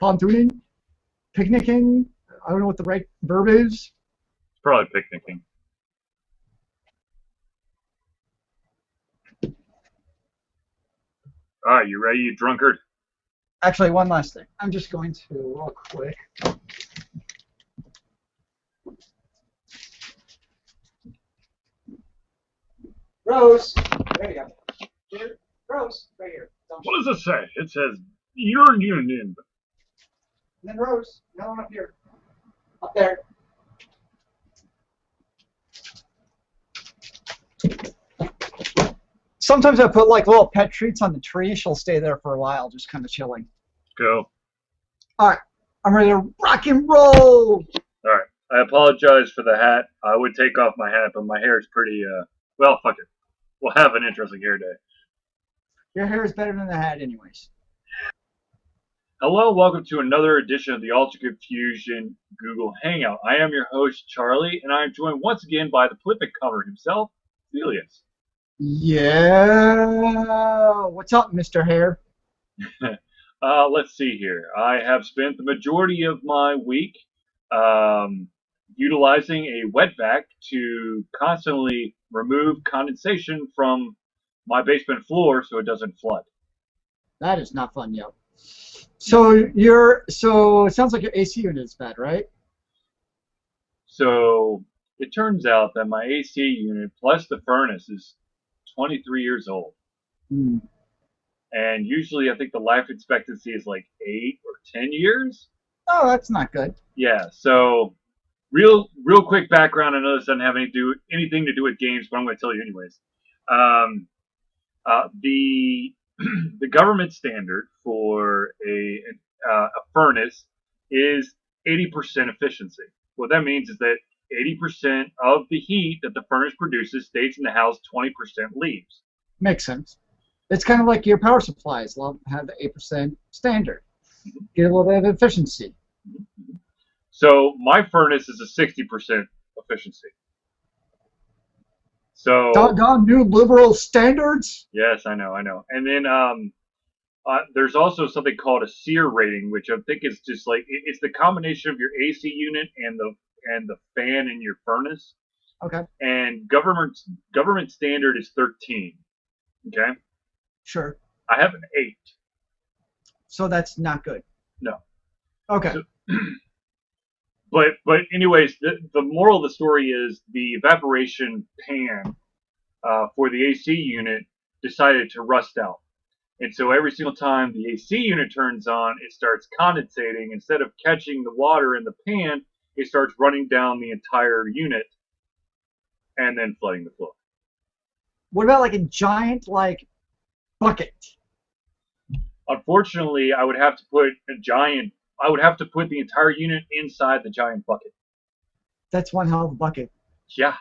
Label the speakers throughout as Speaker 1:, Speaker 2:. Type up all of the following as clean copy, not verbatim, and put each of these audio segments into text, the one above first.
Speaker 1: pontooning, picnicking. I don't know what the right verb is.
Speaker 2: It's probably picnicking. All right, you ready, you drunkard?
Speaker 1: Actually, one last thing. I'm just going to real quick. Rose, there you go. Here, Rose, right here.
Speaker 2: What does it say? It says you're union.
Speaker 1: And then Rose, another one up here. Up there. Sometimes I put like little pet treats on the tree. She'll stay there for a while, just kind of chilling.
Speaker 2: Go.
Speaker 1: All right, I'm ready to rock and roll.
Speaker 2: All right. I apologize for the hat. I would take off my hat, but my hair is pretty, well, fuck it. We'll have an interesting hair day.
Speaker 1: Your hair is better than the hat anyways.
Speaker 2: Hello, welcome to another edition of the Ultra Confusion Google Hangout. I am your host, Charlie, and I am joined once again by the prolific cover himself, Zealeus.
Speaker 1: Yeah. What's up, Mr. Hair?
Speaker 2: Let's see here. I have spent the majority of my week utilizing a wet vac to constantly remove condensation from my basement floor so it doesn't flood.
Speaker 1: That is not fun, yo. So it sounds like your AC unit is bad, right?
Speaker 2: So it turns out that my AC unit plus the furnace is 23 years old.
Speaker 1: Hmm.
Speaker 2: And usually I think the life expectancy is like 8 or 10 years.
Speaker 1: Oh, that's not good.
Speaker 2: Yeah, so real quick background. I know this doesn't have anything to do with games, but I'm going to tell you anyways. The government standard for a furnace is 80% efficiency. What that means is that 80% of the heat that the furnace produces stays in the house, 20% leaves.
Speaker 1: Makes sense. It's kind of like your power supplies have the 8% standard. Get a little bit of efficiency.
Speaker 2: So my furnace is a 60% efficiency. So
Speaker 1: Doggone new liberal standards.
Speaker 2: yes, I know. And then there's also something called a SEER rating, which I think is just like it's the combination of your AC unit and the fan in your furnace.
Speaker 1: Okay.
Speaker 2: And government standard is 13. Okay.
Speaker 1: Sure.
Speaker 2: I have an 8.
Speaker 1: So that's not good.
Speaker 2: No.
Speaker 1: Okay.
Speaker 2: So, but anyways, the moral of the story is the evaporation pan for the AC unit decided to rust out. And so every single time the AC unit turns on, it starts condensating. Instead of catching the water in the pan, it starts running down the entire unit and then flooding the floor.
Speaker 1: What about like a giant bucket?
Speaker 2: Unfortunately, I would have to put the entire unit inside the giant bucket.
Speaker 1: That's one hell of a bucket.
Speaker 2: Yeah.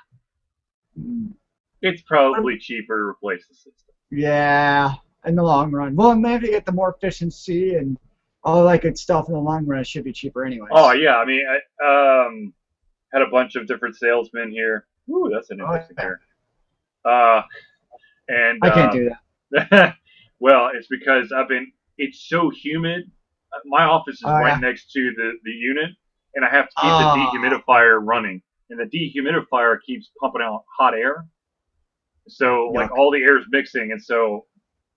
Speaker 2: It's probably cheaper to replace the system.
Speaker 1: Yeah, in the long run. Well, maybe to get the more efficiency and all that good stuff in the long run, it should be cheaper anyways.
Speaker 2: Oh, yeah. I mean, I had a bunch of different salesmen here. Ooh, that's an interesting hair. And
Speaker 1: I can't do that.
Speaker 2: well, it's because it's so humid. My office is right
Speaker 1: Yeah.
Speaker 2: next to the unit, and I have to keep the dehumidifier running. And the dehumidifier keeps pumping out hot air. So, like, all the air is mixing, and so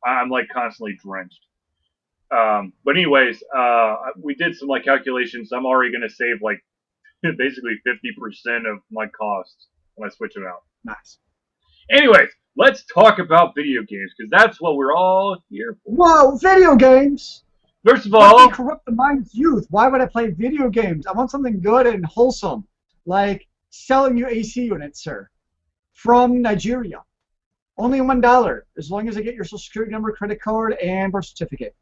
Speaker 2: I'm, like, constantly drenched. But anyways, we did some, like, calculations. I'm already going to save, like, basically 50% of my costs when I switch them out.
Speaker 1: Nice.
Speaker 2: Anyways, let's talk about video games, because that's what we're all here for.
Speaker 1: Whoa, video games!
Speaker 2: First of all,
Speaker 1: they corrupt the mind's youth. Why would I play video games? I want something good and wholesome, like selling you AC units, sir, from Nigeria. Only $1, as long as I get your social security number, credit card, and birth certificate.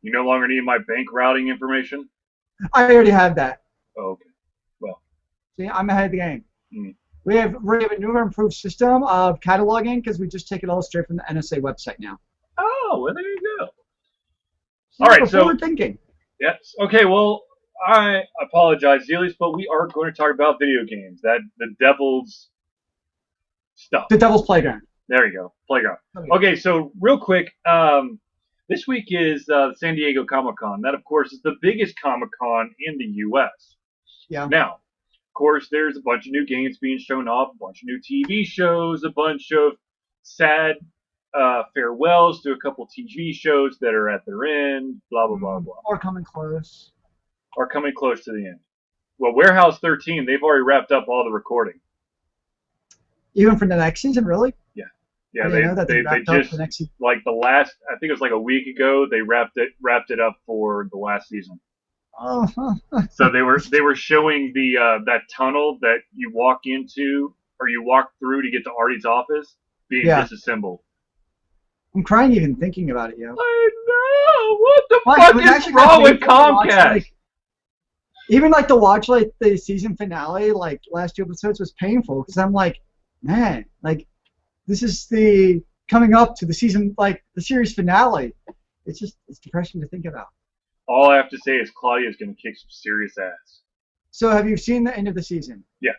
Speaker 2: You no longer need my bank routing information?
Speaker 1: I already have that.
Speaker 2: Oh, okay. Well.
Speaker 1: See, I'm ahead of the game.
Speaker 2: Mm.
Speaker 1: We have a newer improved system of cataloging because we just take it all straight from the NSA website now.
Speaker 2: Oh, well, there you go.
Speaker 1: So
Speaker 2: all right, so
Speaker 1: forward thinking.
Speaker 2: Yes. Okay. Well, I apologize, Zealeus, but we are going to talk about video games. The devil's stuff.
Speaker 1: The Devil's Playground.
Speaker 2: There you go. Playground. Okay. So real quick, This week is San Diego Comic-Con. That, of course, is the biggest Comic-Con in the U.S.
Speaker 1: Yeah.
Speaker 2: Now, of course, there's a bunch of new games being shown off, a bunch of new TV shows, a bunch of sad farewells to a couple TV shows that are at their end, blah, blah, blah, blah.
Speaker 1: Or coming close.
Speaker 2: Or coming close to the end. Well, Warehouse 13, they've already wrapped up all the recording.
Speaker 1: Even for the next season, really?
Speaker 2: Yeah,
Speaker 1: they
Speaker 2: just the next season. Like the last, I think it was like a week ago, they wrapped it up for the last season.
Speaker 1: Oh.
Speaker 2: So they were showing the that tunnel that you walk into or you walk through to get to Artie's office being disassembled.
Speaker 1: I'm crying even thinking about it, yo.
Speaker 2: I know. What the fuck is wrong with Comcast?
Speaker 1: Even like to watch like the season finale, like last 2 episodes was painful because I'm like, man, like this is the coming up to the season, like the series finale. It's depressing to think about.
Speaker 2: All I have to say is Claudia's going to kick some serious ass.
Speaker 1: So have you seen the end of the season?
Speaker 2: Yeah.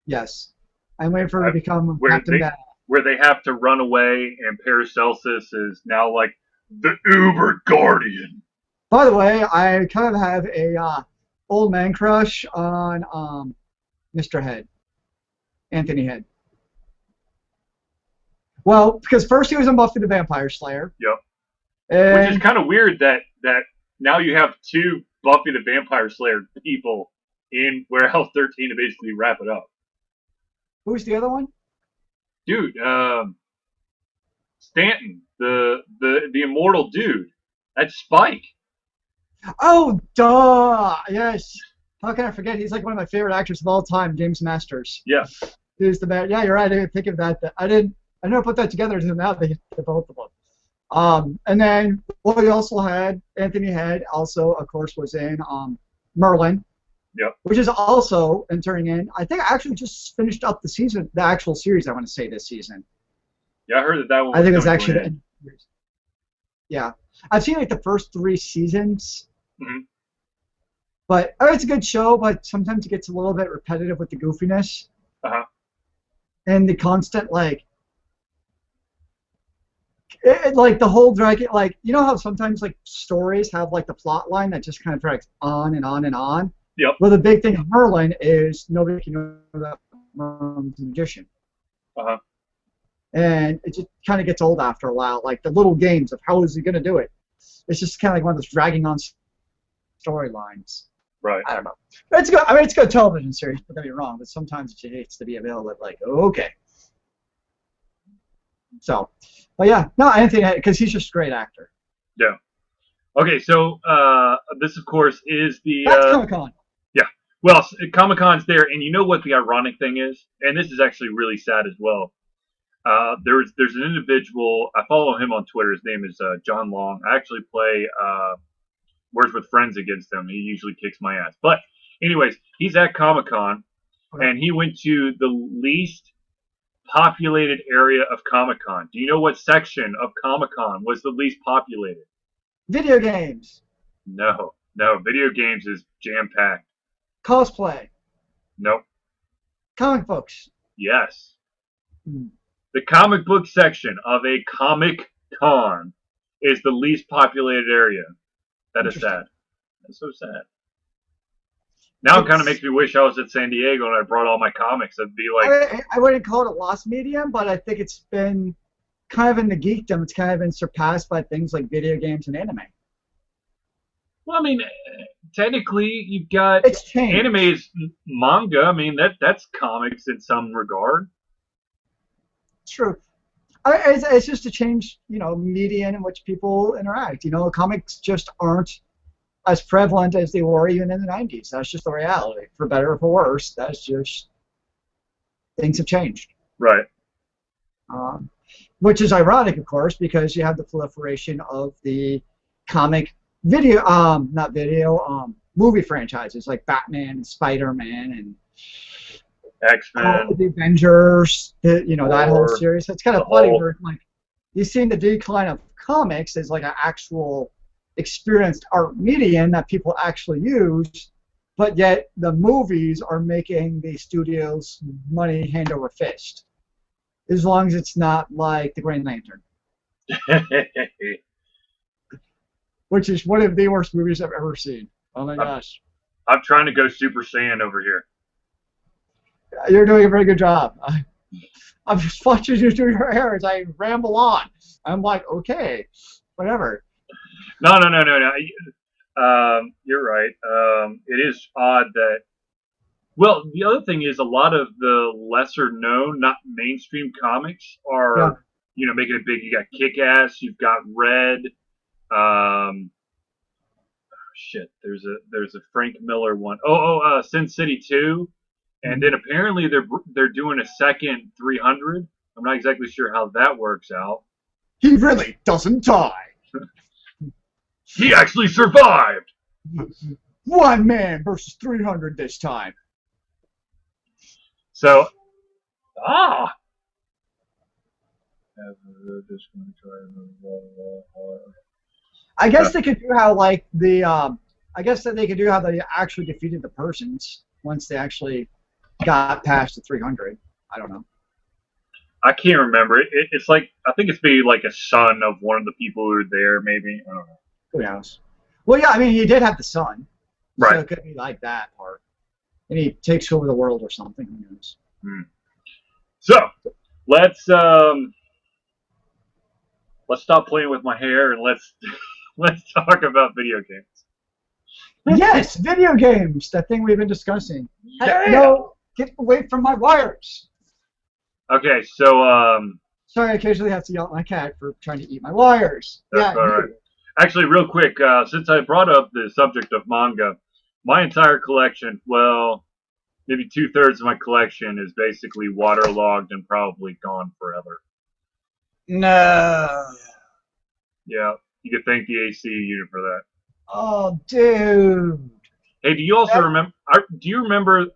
Speaker 1: Yes. I'm waiting for her to become
Speaker 2: Captain Bad. Where they have to run away, and Paracelsus is now like the Uber Guardian.
Speaker 1: By the way, I kind of have a old man crush on Mr. Head, Anthony Head. Well, because first he was in Buffy the Vampire Slayer.
Speaker 2: Yep. Which is kind of weird that now you have 2 Buffy the Vampire Slayer people in Warehouse 13 to basically wrap it up.
Speaker 1: Who's the other one?
Speaker 2: Dude, Stanton, the immortal dude. That's Spike.
Speaker 1: Oh, duh! Yes. How can I forget? He's like one of my favorite actors of all time, James Masters.
Speaker 2: Yeah.
Speaker 1: He's the man. Yeah, you're right. I didn't think of that. I never put that together until now. They both of them. And then we also had Anthony Head. Also, of course, was in Merlin.
Speaker 2: Yep.
Speaker 1: Which is also entering in. I think I actually just finished up the season, the actual series. I want to say this season.
Speaker 2: Yeah, I heard that one.
Speaker 1: I think it's actually the end of the series. Yeah, I've seen like the first 3 seasons.
Speaker 2: Mm-hmm.
Speaker 1: But it's a good show. But sometimes it gets a little bit repetitive with the goofiness. And the constant like the whole dragging, like, you know how sometimes like stories have like the plot line that just kind of drags on and on and on.
Speaker 2: Yep.
Speaker 1: Well, the big thing of Merlin is nobody can know that Merlin's a magician. And it just kind of gets old after a while. Like the little games of how is he going to do it. It's just kind of like one of those dragging on storylines.
Speaker 2: Right.
Speaker 1: I don't know. It's good. I mean, it's a good television series. Don't get me wrong, but sometimes it hates to be available. Like, okay. So, but yeah, no, Anthony, because he's just a great actor.
Speaker 2: Yeah. Okay, so this, of course, is the
Speaker 1: That's Comic-Con.
Speaker 2: Yeah. Well, Comic-Con's there, and you know what the ironic thing is? And this is actually really sad as well. There's an individual, I follow him on Twitter. His name is John Long. I actually play Words with Friends against him. He usually kicks my ass. But anyways, he's at Comic-Con, and he went to the least populated area of Comic-Con. Do you know what section of Comic-Con was the least populated?
Speaker 1: Video games.
Speaker 2: No. Video games is jam-packed.
Speaker 1: Cosplay.
Speaker 2: Nope.
Speaker 1: Comic books.
Speaker 2: Yes. The comic book section of a Comic-Con is the least populated area. That is sad. That's so sad. Now it kind of makes me wish I was at San Diego and I brought all my comics. I'd be like...
Speaker 1: I wouldn't call it a lost medium, but I think it's been kind of in the geekdom. It's kind of been surpassed by things like video games and anime.
Speaker 2: Well, I mean, technically, you've got...
Speaker 1: It's changed.
Speaker 2: Anime is manga. I mean, that's comics in some regard.
Speaker 1: True. It's just a change, medium in which people interact. Comics just aren't as prevalent as they were even in the 90s. That's just the reality. For better or for worse, that's just... Things have changed.
Speaker 2: Right.
Speaker 1: Which is ironic, of course, because you have the proliferation of the comic movie franchises like Batman and Spider-Man and
Speaker 2: X-Men,
Speaker 1: the Avengers, that whole series. It's kind of funny where like you've seen the decline of comics as like an actual experienced art medium that people actually use, but yet the movies are making the studios money hand over fist. As long as it's not like the Green Lantern. which is one of the worst movies I've ever seen. Oh my gosh.
Speaker 2: I'm trying to go Super Saiyan over here.
Speaker 1: You're doing a very good job. I'm just watching you do your hair as I ramble on. I'm like, okay, whatever.
Speaker 2: No. You're right. It is odd that. Well, the other thing is a lot of the lesser known, not mainstream comics are, making it big. You got Kick-Ass, you've got Red. There's a Frank Miller one. Sin City 2. And then apparently they're doing a second 300. I'm not exactly sure how that works out.
Speaker 1: He really doesn't die.
Speaker 2: He actually survived.
Speaker 1: One man versus 300 this time.
Speaker 2: So,
Speaker 1: I guess they could do how like I guess that they could do how they actually defeated the persons once they actually got past the 300. I don't know.
Speaker 2: I can't remember. It's like, I think it's maybe like a son of one of the people who were there, maybe. I don't know.
Speaker 1: Who knows? Well, yeah, I mean, he did have the son.
Speaker 2: Right.
Speaker 1: So it could be like that part. And he takes over the world or something. Who knows?
Speaker 2: So, let's stop playing with my hair and let's talk about video games.
Speaker 1: Yes, video games. That thing we've been discussing.
Speaker 2: Yeah.
Speaker 1: No, get away from my wires.
Speaker 2: Okay, so
Speaker 1: sorry, I occasionally have to yell at my cat for trying to eat my wires.
Speaker 2: That's all right. Actually, real quick, since I brought up the subject of manga, my entire collection, well, maybe 2/3 of my collection is basically waterlogged and probably gone forever.
Speaker 1: No.
Speaker 2: Yeah, you could thank the AC unit for that.
Speaker 1: Oh, dude.
Speaker 2: Hey, do you also remember? Do you remember?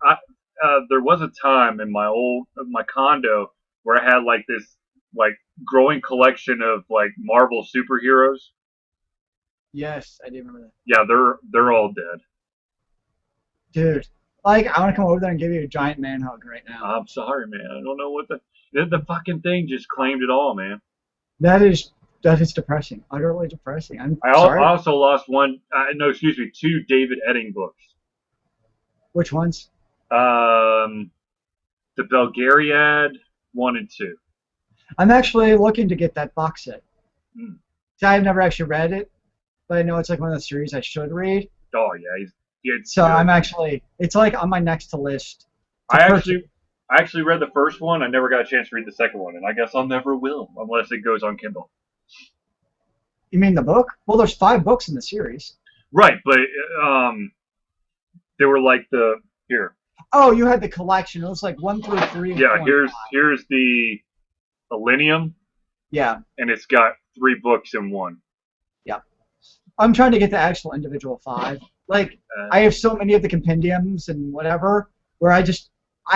Speaker 2: There was a time in my condo where I had like this growing collection of like Marvel superheroes.
Speaker 1: Yes, I do remember that.
Speaker 2: Yeah, they're all dead.
Speaker 1: Dude, like I want to come over there and give you a giant man hug right now.
Speaker 2: I'm sorry, man. I don't know what the fucking thing just claimed it all, man.
Speaker 1: That is depressing. Utterly depressing.
Speaker 2: I also lost two David Edding books.
Speaker 1: Which ones?
Speaker 2: The Belgariad 1 and 2.
Speaker 1: I'm actually looking to get that box set. See, I've never actually read it, but I know it's like one of the series I should read.
Speaker 2: Oh yeah,
Speaker 1: so good. I'm actually, it's like on my next list.
Speaker 2: I actually read the first one. I never got a chance to read the second one, and I guess I'll never will unless it goes on Kindle.
Speaker 1: You mean the book? Well, there's 5 books in the series.
Speaker 2: Right, but they were like here.
Speaker 1: Oh, you had the collection. It was like 1 through 3.
Speaker 2: Yeah, here's the Millennium.
Speaker 1: Yeah.
Speaker 2: And it's got 3 books in one.
Speaker 1: Yeah. I'm trying to get the actual individual 5. Like, I have so many of the compendiums and whatever, where I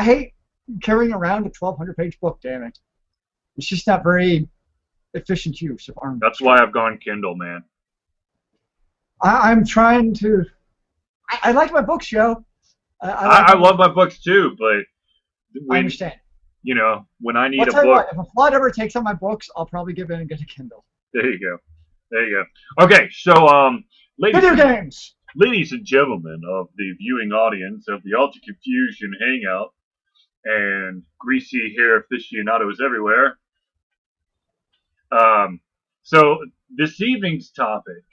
Speaker 1: hate carrying around a 1,200-page book, damn it. It's just not very efficient use of arm.
Speaker 2: That's why I've gone Kindle, man.
Speaker 1: I'm trying to... I like my books, Joe.
Speaker 2: I love my books, too, but...
Speaker 1: I understand.
Speaker 2: You know, when I need
Speaker 1: I'll
Speaker 2: a
Speaker 1: tell
Speaker 2: book...
Speaker 1: You what, if a flood ever takes on my books, I'll probably give in and get a Kindle.
Speaker 2: There you go. Okay, so,
Speaker 1: Video games!
Speaker 2: Ladies and gentlemen of the viewing audience of the Ultra Confusion Hangout and greasy hair aficionados everywhere. So this evening's topic,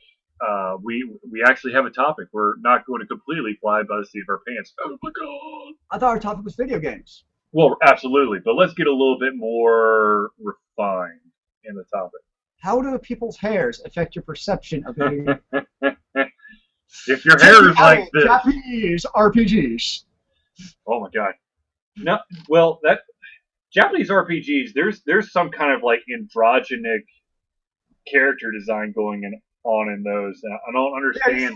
Speaker 2: we actually have a topic. We're not going to completely fly by the seat of our pants. Oh my god!
Speaker 1: I thought our topic was video games.
Speaker 2: Well, absolutely, but let's get a little bit more refined in the topic.
Speaker 1: How do people's hairs affect your perception of video games?
Speaker 2: If your hair is like this.
Speaker 1: Japanese RPGs.
Speaker 2: Oh my god. No, well, that Japanese RPGs, there's some kind of like androgenic character design going on in those. I don't understand.
Speaker 1: Yeah,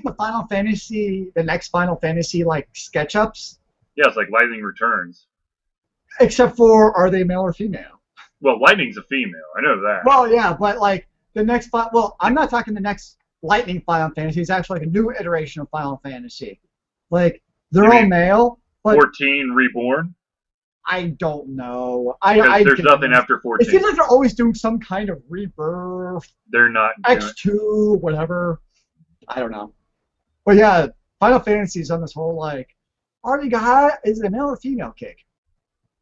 Speaker 1: the next Final Fantasy like SketchUps?
Speaker 2: Yeah, it's like Lightning Returns.
Speaker 1: Except for, are they male or female?
Speaker 2: Well, Lightning's a female. I know that.
Speaker 1: Well, yeah, but like the next, well, I'm not talking the next Lightning Final Fantasy. It's actually like a new iteration of Final Fantasy. Like, they're all male. But
Speaker 2: 14 Reborn?
Speaker 1: I don't know.
Speaker 2: There's nothing after 14.
Speaker 1: It seems like they're always doing some kind of rebirth.
Speaker 2: They're not.
Speaker 1: X2, whatever. I don't know. But yeah, Final Fantasy is on this whole like, all you got is it a male or female kick?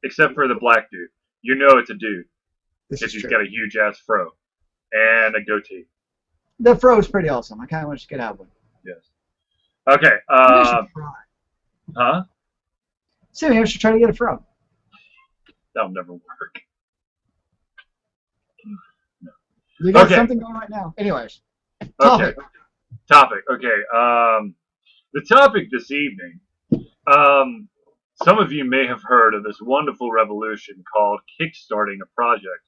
Speaker 2: Except for the black dude. You know it's a dude.
Speaker 1: This
Speaker 2: Because
Speaker 1: is
Speaker 2: he's
Speaker 1: true.
Speaker 2: got a huge ass fro. And a goatee.
Speaker 1: The fro is pretty awesome. I kind of want to get out one.
Speaker 2: Yes. Okay.
Speaker 1: Maybe I should try.
Speaker 2: Huh?
Speaker 1: See, maybe I should try to get a fro.
Speaker 2: That'll never work.
Speaker 1: You got
Speaker 2: Okay.
Speaker 1: something going right now. Anyways,
Speaker 2: Okay.
Speaker 1: topic.
Speaker 2: Okay. The topic this evening. Some of you may have heard of this wonderful revolution called kickstarting a project.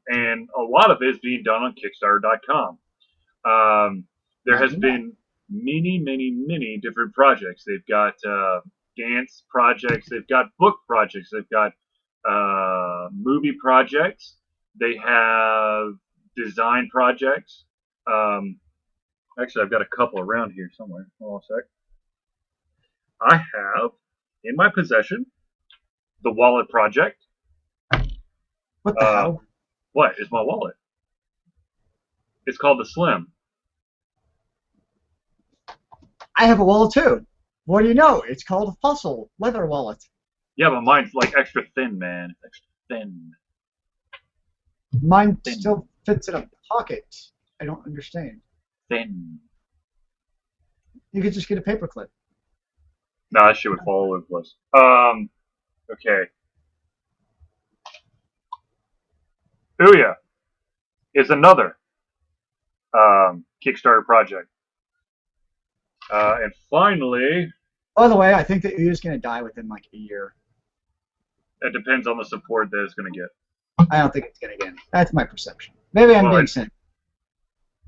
Speaker 2: And a lot of it is being done on Kickstarter.com. There has been many different projects. They've got dance projects. They've got book projects. They've got movie projects. They have design projects. Actually, I've got a couple around here somewhere. Hold on a sec. I have in my possession the wallet project.
Speaker 1: What the hell?
Speaker 2: What is my wallet? It's called the Slim.
Speaker 1: I have a wallet too. What do you know? It's called a fossil leather wallet.
Speaker 2: Yeah, but mine's like extra thin, man. It's extra thin.
Speaker 1: Mine still fits in a pocket. I don't understand.
Speaker 2: Thin.
Speaker 1: You could just get a paperclip.
Speaker 2: Nah, that shit would fall all over the place. Okay. Ouya is another Kickstarter project. And finally,
Speaker 1: By the way, I think that Ouya's going to die within like a year.
Speaker 2: it depends on the support that it's going to get.
Speaker 1: I don't think it's going to get any. That's my perception. Maybe I'm being cynical.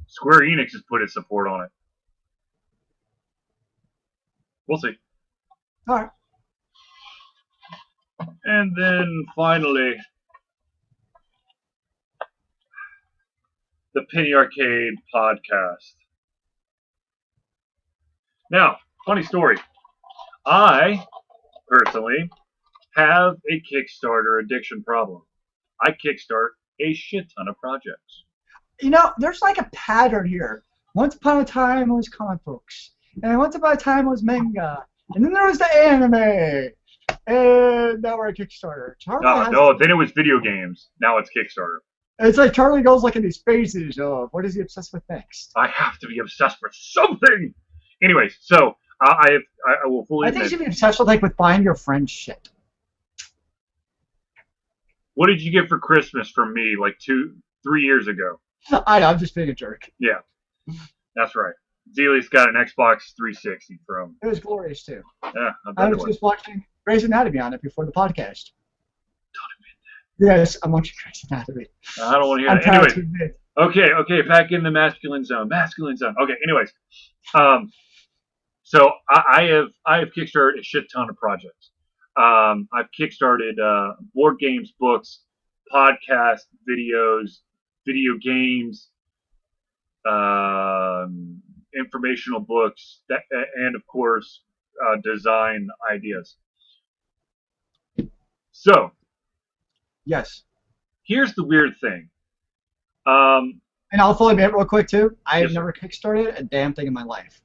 Speaker 2: Square Enix has put its support on it. We'll see.
Speaker 1: All right.
Speaker 2: And then finally, the Penny Arcade podcast. Now, funny story. I, personally, have a Kickstarter addiction problem. I kickstart a shit ton of projects.
Speaker 1: You know, there's like a pattern here. Once upon a time, it was comic books. And once upon a time, it was manga. And then there was the anime. And now we're at Kickstarter.
Speaker 2: No, then it was video games. Now it's Kickstarter.
Speaker 1: It's like Charlie goes like in these phases of what is he obsessed with next?
Speaker 2: I have to be obsessed with something. Anyways, so I will fully.
Speaker 1: I think you should be obsessed with buying your friend's shit.
Speaker 2: What did you get for Christmas from me like 2-3 years ago?
Speaker 1: I know, I'm just being a jerk.
Speaker 2: Yeah, that's right. Zealeus got an Xbox 360 from.
Speaker 1: It was glorious too.
Speaker 2: Yeah,
Speaker 1: I was just watching Grey's Anatomy on it before the podcast. Yes, I'm watching Grey's Anatomy.
Speaker 2: I don't want to hear that. Anyways, okay, back in the masculine zone. Okay, anyways, so I have kickstarted a shit ton of projects. I've kickstarted board games, books, podcasts, videos, video games, informational books, and of course, design ideas. So,
Speaker 1: yes.
Speaker 2: Here's the weird thing.
Speaker 1: And I'll fully admit real quick too, I have never kickstarted a damn thing in my life.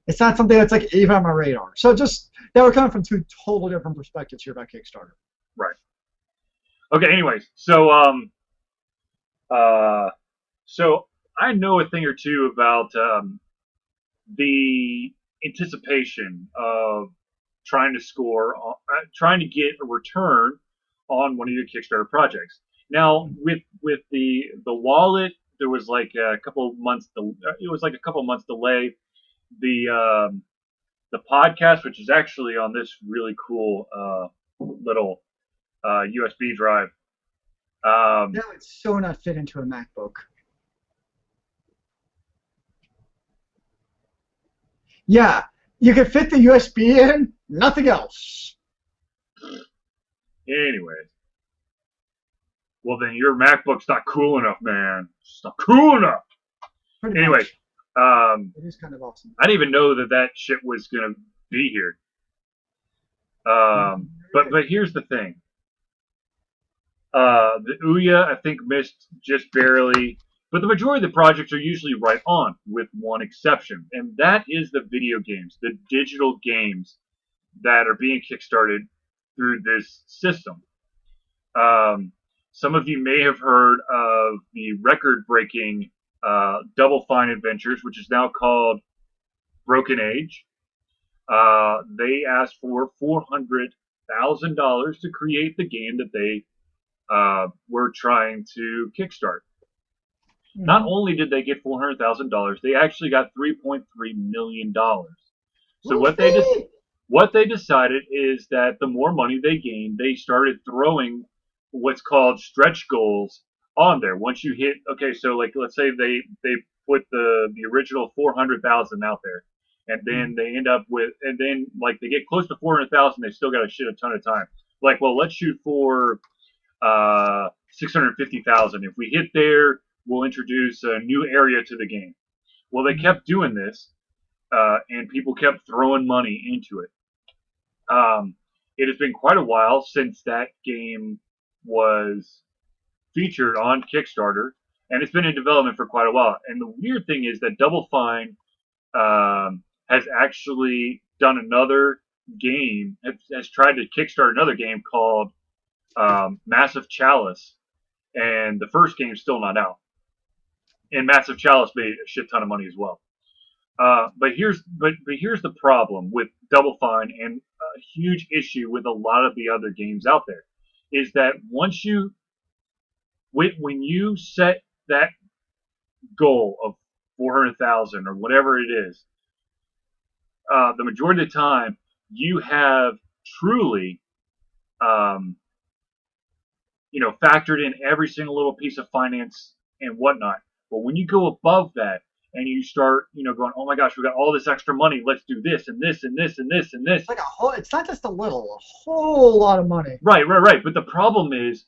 Speaker 1: It's not something that's like even on my radar. So just that we're coming from two totally different perspectives here about Kickstarter.
Speaker 2: Right. Okay. Anyways, so so I know a thing or two about the anticipation of trying to score, trying to get a return on one of your Kickstarter projects. Now, with the wallet, there was like a couple of months. It was like a couple of months delay. The podcast, which is actually on this really cool little USB drive.
Speaker 1: That would so not fit into a MacBook. Yeah, you could fit the USB in, nothing else.
Speaker 2: Anyways. Well, then your MacBook's not cool enough, man. It's not cool enough. Anyway,
Speaker 1: it is kind of awesome.
Speaker 2: I didn't even know that shit was gonna be here. But here's the thing. The Ouya, I think, missed just barely. But the majority of the projects are usually right on, with one exception, and that is the video games, the digital games that are being kickstarted through this system. Um, some of you may have heard of the record-breaking Double Fine Adventures, which is now called Broken Age. They asked for $400,000 to create the game that they were trying to kickstart. Mm-hmm. Not only did they get $400,000, they actually got $3.3 million. So what they decided is that the more money they gained, they started throwing what's called stretch goals on there. Once you hit, okay, so like let's say they put the original 400,000 out there, and then they end up with, and then like they get close to 400,000, they still got to shit a ton of time. Like, well, let's shoot for 650,000. If we hit there, we'll introduce a new area to the game. Well, they kept doing this, and people kept throwing money into it. It has been quite a while since that game was featured on Kickstarter, and it's been in development for quite a while. And the weird thing is that Double Fine has actually done another game, has tried to kickstart another game called Massive Chalice, and the first game's still not out. And Massive Chalice made a shit ton of money as well. But here's the problem with Double Fine, and a huge issue with a lot of the other games out there, is that once you, when you set that goal of 400,000 or whatever it is, the majority of the time you have truly, factored in every single little piece of finance and whatnot. But when you go above that and you start, going, oh my gosh, we got all this extra money, let's do this and this and this and this and this.
Speaker 1: It's like it's not just a whole lot of money.
Speaker 2: Right. But the problem is,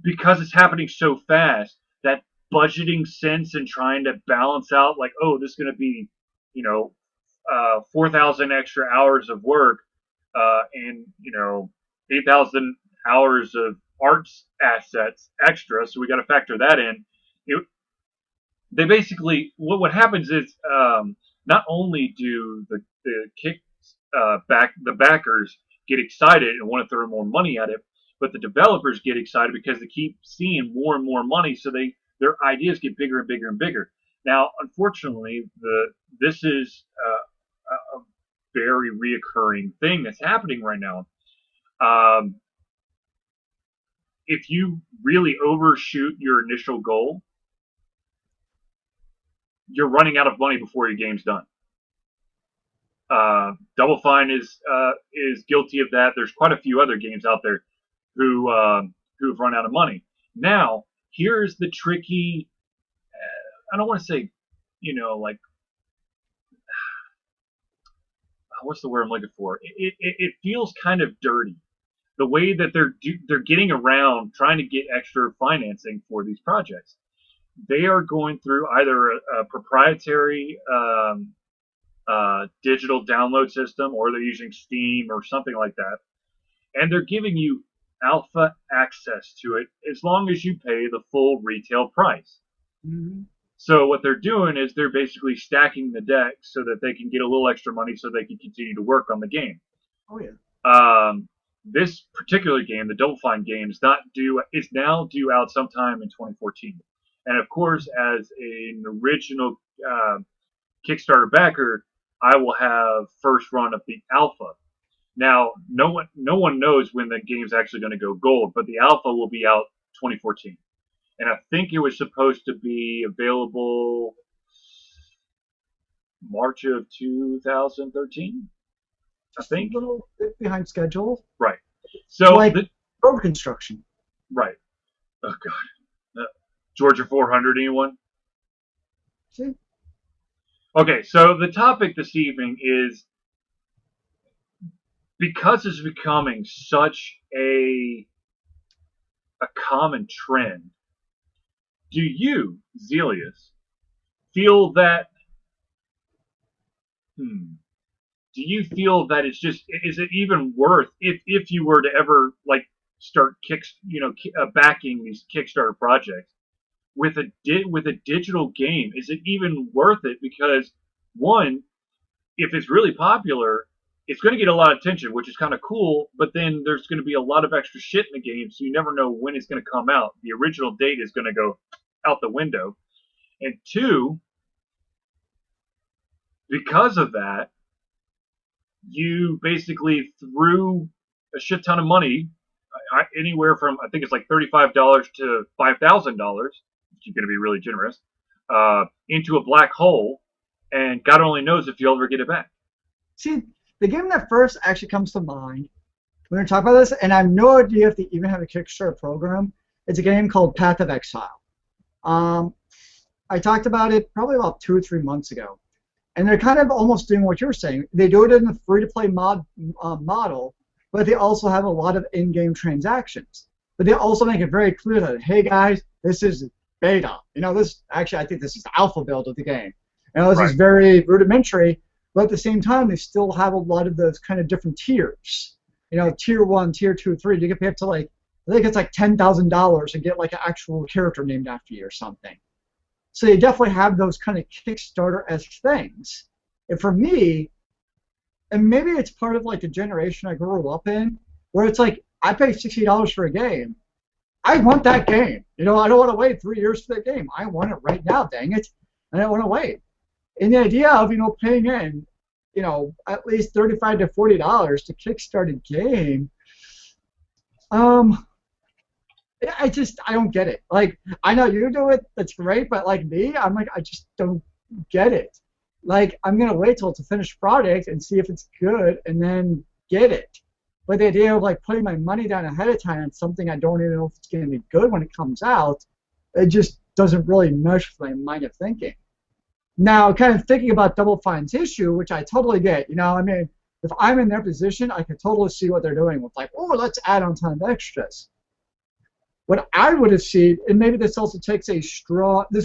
Speaker 2: because it's happening so fast, that budgeting sense and trying to balance out, like, oh, this is going to be, 4,000 extra hours of work, and 8,000 hours of arts assets extra, so we got to factor that in. They basically, what happens is, not only do the backers get excited and want to throw more money at it, but the developers get excited because they keep seeing more and more money, so their ideas get bigger and bigger and bigger. Now, unfortunately, this is a very reoccurring thing that's happening right now. If you really overshoot your initial goal, you're running out of money before your game's done. Double Fine is guilty of that. There's quite a few other games out there who've run out of money. Now, here's the tricky. I don't want to say, what's the word I'm looking for? It feels kind of dirty, the way that they're getting around trying to get extra financing for these projects. They are going through either a proprietary digital download system, or they're using Steam or something like that, and they're giving you alpha access to it as long as you pay the full retail price. Mm-hmm. So what they're doing is they're basically stacking the deck so that they can get a little extra money so they can continue to work on the game.
Speaker 1: Oh yeah.
Speaker 2: This particular game, the Double Fine game, is now due out sometime in 2014. And of course, as an original Kickstarter backer, I will have first run of the alpha. Now, no one knows when the game's actually going to go gold, but the alpha will be out 2014. And I think it was supposed to be available March of 2013. I think.
Speaker 1: A little bit behind schedule.
Speaker 2: Right. So
Speaker 1: like road construction.
Speaker 2: Right. Oh God. Georgia 400. Anyone?
Speaker 1: See.
Speaker 2: Okay. So the topic this evening is, because it's becoming such a common trend. Do you, Zealeus, feel that? Do you feel that it's just? Is it even worth, if you were to ever start backing these Kickstarter projects? with a digital game, is it even worth it? Because one, if it's really popular, it's going to get a lot of attention, which is kind of cool. But then there's going to be a lot of extra shit in the game, so you never know when it's going to come out. The original date is going to go out the window. And two, because of that, you basically threw a shit ton of money, anywhere from, I think it's like $35 to $5,000, which is going to be really generous, into a black hole, and God only knows if you'll ever get it back.
Speaker 1: See, the game that first actually comes to mind when we talk about this, and I have no idea if they even have a Kickstarter program, it's a game called Path of Exile. I talked about it probably about 2 or 3 months ago. And they're kind of almost doing what you're saying. They do it in the free-to-play model, but they also have a lot of in-game transactions. But they also make it very clear that, hey guys, this is beta. This actually, I think this is the alpha build of the game. This is very rudimentary, but at the same time, they still have a lot of those kind of different tiers. Tier 1, Tier 2, 3. You can pay up to I think it's like $10,000 and get like an actual character named after you or something. So you definitely have those kind of Kickstarter-esque things. And for me, and maybe it's part of like the generation I grew up in, where it's like, I pay $60 for a game. I want that game. I don't want to wait 3 years for that game. I want it right now, dang it. I don't want to wait. And the idea of, paying in, at least $35 to $40 to kickstart a game, I don't get it. Like, I know you do it, that's great, but like me, I'm like, I just don't get it. Like, I'm going to wait till it's a finished product and see if it's good and then get it. But the idea of like putting my money down ahead of time on something I don't even know if it's going to be good when it comes out, it just doesn't really mesh with my mind of thinking. Now, kind of thinking about Double Fine's issue, which I totally get, if I'm in their position, I could totally see what they're doing with like, oh, let's add on ton of extras. What I would have seen, and maybe this also takes this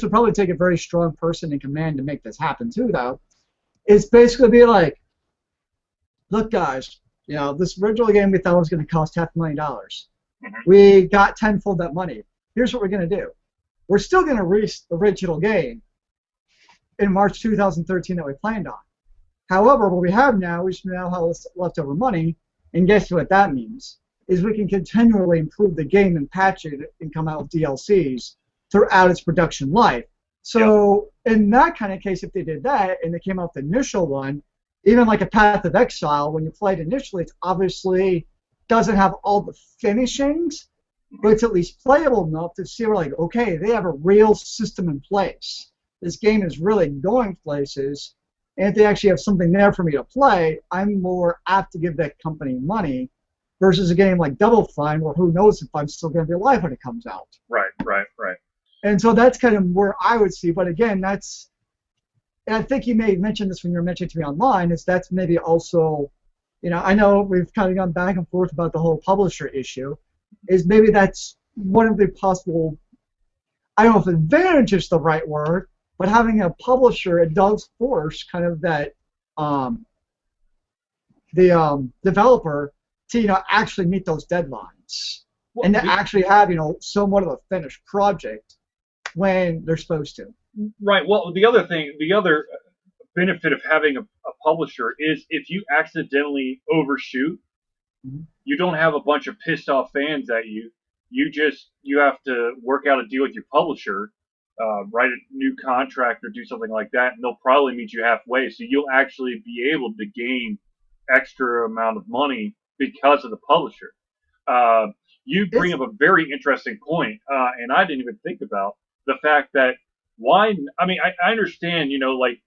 Speaker 1: would probably take a very strong person in command to make this happen too, though, is basically be like, look, guys, this original game we thought was going to cost $500,000. We got tenfold that money. Here's what we're going to do. We're still going to release the original game in March 2013 that we planned on. However, what we have now is now have leftover money, and guess what that means? Is we can continually improve the game and patch it and come out with DLCs throughout its production life. So in that kind of case, if they did that and they came out with the initial one, even like a Path of Exile, when you play it initially, it obviously doesn't have all the finishings, but it's at least playable enough to see we're like, okay, they have a real system in place. This game is really going places, and if they actually have something there for me to play, I'm more apt to give that company money versus a game like Double Fine, where who knows if I'm still going to be alive when it comes out.
Speaker 2: Right.
Speaker 1: And so that's kind of where I would see. But again, and I think you may mention this when you were mentioning to me online, is that's maybe also, I know we've kind of gone back and forth about the whole publisher issue, is maybe that's one of the possible, I don't know if advantage is the right word, but having a publisher, it does force kind of that, the developer to actually meet those deadlines, and to actually have somewhat of a finished project when they're supposed to.
Speaker 2: Right. Well, the other benefit of having a publisher is if you accidentally overshoot, you don't have a bunch of pissed off fans at you. You have to work out a deal with your publisher, write a new contract or do something like that, and they'll probably meet you halfway. So you'll actually be able to gain extra amount of money because of the publisher. You bring up a very interesting point, and I didn't even think about the fact that I understand, like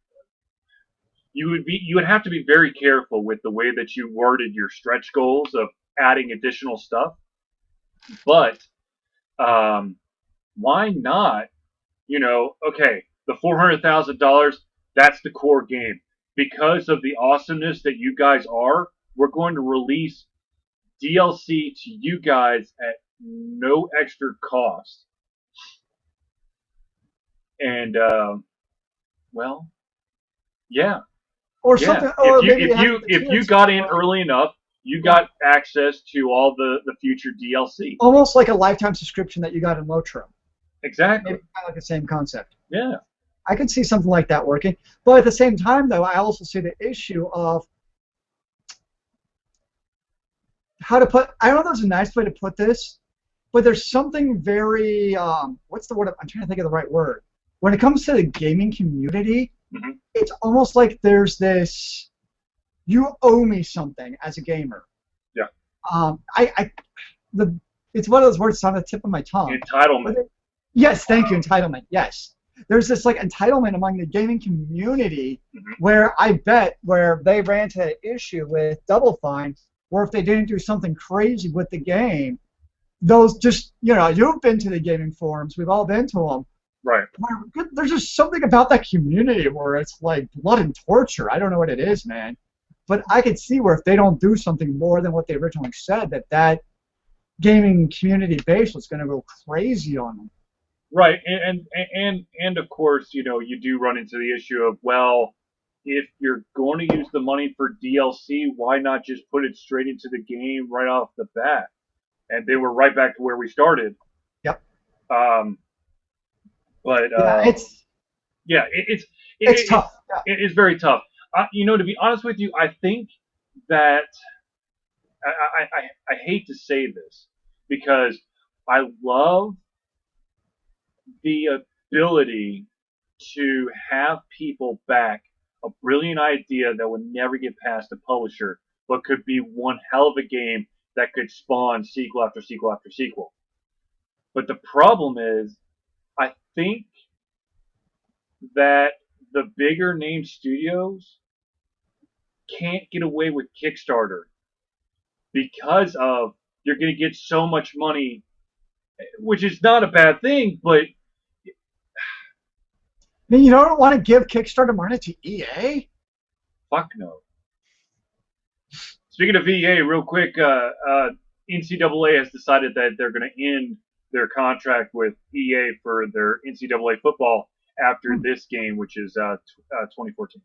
Speaker 2: you would have to be very careful with the way that you worded your stretch goals of adding additional stuff, but why not? Okay, the $400,000, that's the core game. Because of the awesomeness that you guys are, we're going to release DLC to you guys at no extra cost. And yeah.
Speaker 1: Or something. Or
Speaker 2: if you got in early enough, you got access to all the future DLC.
Speaker 1: Almost like a lifetime subscription that you got in Lotro.
Speaker 2: Exactly.
Speaker 1: Maybe kind of like the same concept.
Speaker 2: Yeah.
Speaker 1: I could see something like that working. But at the same time, though, I also see the issue of how to put. I don't know if there's a nice way to put this, but there's something very. What's the word? I'm trying to think of the right word. When it comes to the gaming community,
Speaker 2: Hmm.
Speaker 1: it's almost like there's this. You owe me something as a gamer.
Speaker 2: Yeah.
Speaker 1: I the it's one of those words that's on the tip of my tongue.
Speaker 2: Entitlement.
Speaker 1: Yes, thank you, entitlement. Yes. There's this like entitlement among the gaming community
Speaker 2: Hmm.
Speaker 1: where I bet where they ran into an issue with Double Fine, where if they didn't do something crazy with the game, those just, you've been to the gaming forums, we've all been to them.
Speaker 2: Right.
Speaker 1: Where there's just something about that community where it's like blood and torture. I don't know what it is, man. But I could see where if they don't do something more than what they originally said, that gaming community base was going to go crazy on them.
Speaker 2: Right. And of course, you do run into the issue of, well, if you're going to use the money for DLC, why not just put it straight into the game right off the bat? And they were right back to where we started.
Speaker 1: Yep.
Speaker 2: Um, but
Speaker 1: Yeah,
Speaker 2: yeah,
Speaker 1: it's tough. Yeah.
Speaker 2: it is very tough. To be honest with you, I think that I hate to say this because I love the ability to have people back a brilliant idea that would never get past a publisher, but could be one hell of a game that could spawn sequel after sequel after sequel. But the problem is, I think that the bigger name studios can't get away with Kickstarter because of you're going to get so much money, which is not a bad thing, but
Speaker 1: I mean, you don't want to give Kickstarter money to EA?
Speaker 2: fuck no. Speaking of EA, real quick, NCAA has decided that they're going to end their contract with EA for their NCAA football after this game, which is 2014.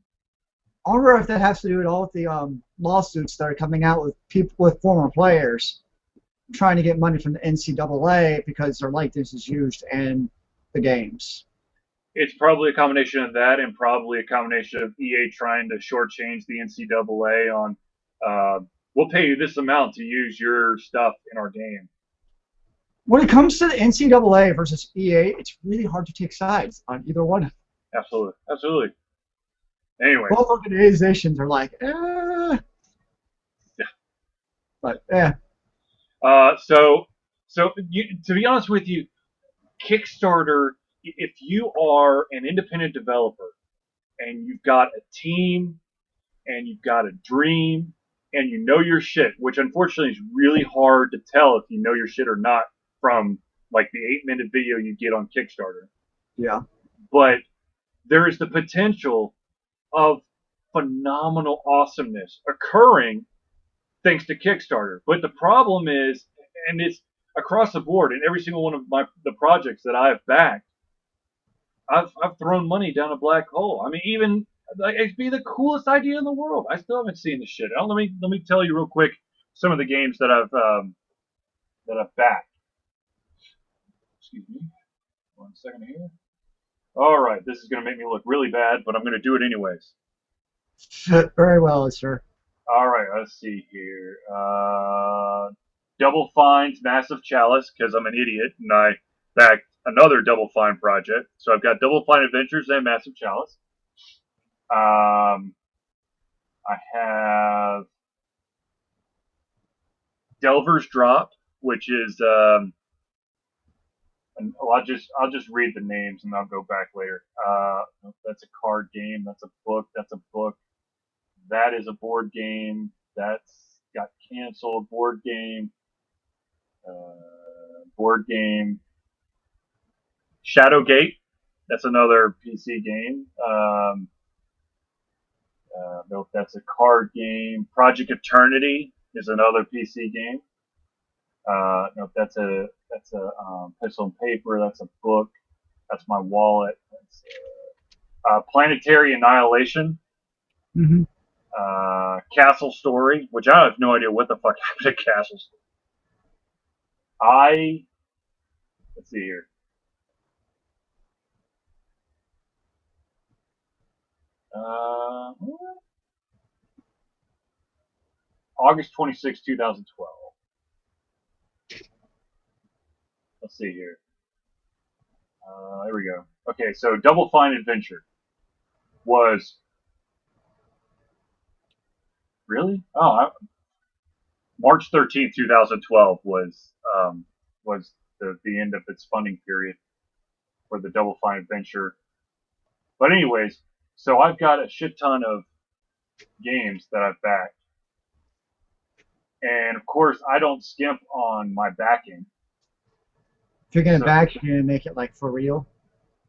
Speaker 1: I wonder if that has to do at all with the lawsuits that are coming out with people with former players trying to get money from the NCAA because their likeness is used in the games.
Speaker 2: It's probably a combination of that and probably a combination of EA trying to shortchange the NCAA on, we'll pay you this amount to use your stuff in our game.
Speaker 1: When it comes to the NCAA versus EA, it's really hard to take sides on either one.
Speaker 2: Absolutely. Absolutely. Anyway.
Speaker 1: Both organizations are like, eh.
Speaker 2: Yeah.
Speaker 1: But, yeah.
Speaker 2: So to be honest with you, Kickstarter, if you are an independent developer and you've got a team and you've got a dream and you know your shit, which unfortunately is really hard to tell if you know your shit or not from like the 8-minute video you get on Kickstarter.
Speaker 1: Yeah.
Speaker 2: But there is the potential of phenomenal awesomeness occurring thanks to Kickstarter. But the problem is, and it's across the board in every single one of the projects that I've backed, I've thrown money down a black hole. I mean, even like it'd be the coolest idea in the world. I still haven't seen this shit. Let me tell you real quick some of the games that I've backed. Excuse me, 1 second here. All right, this is gonna make me look really bad, but I'm gonna do it anyways.
Speaker 1: Very well, sir.
Speaker 2: All right, let's see here. Double Fine's Massive Chalice, because I'm an idiot and I backed another Double Fine project. So I've got Double Fine Adventures and Massive Chalice. I have Delver's Drop, which is I'll just read the names and I'll go back later. That's a card game. That's a book. That's a book. That is a board game. That's got canceled. Board game. Board game. Shadowgate. That's another PC game. Nope, that's a card game. Project Eternity is another PC game. Nope, that's a pencil and paper. That's a book. That's my wallet. That's Planetary Annihilation.
Speaker 1: Mm-hmm.
Speaker 2: Castle Story, which I have no idea what the fuck happened to Castle Story. Let's see here. Uh, August 26, 2012. Let's see here. There we go. Okay, so Double Fine Adventure was really March 13th, 2012 was the end of its funding period for the Double Fine Adventure. But anyways, so I've got a shit ton of games that I've backed, and of course I don't skimp on my backing.
Speaker 1: If you're gonna back, you're gonna make it like for real.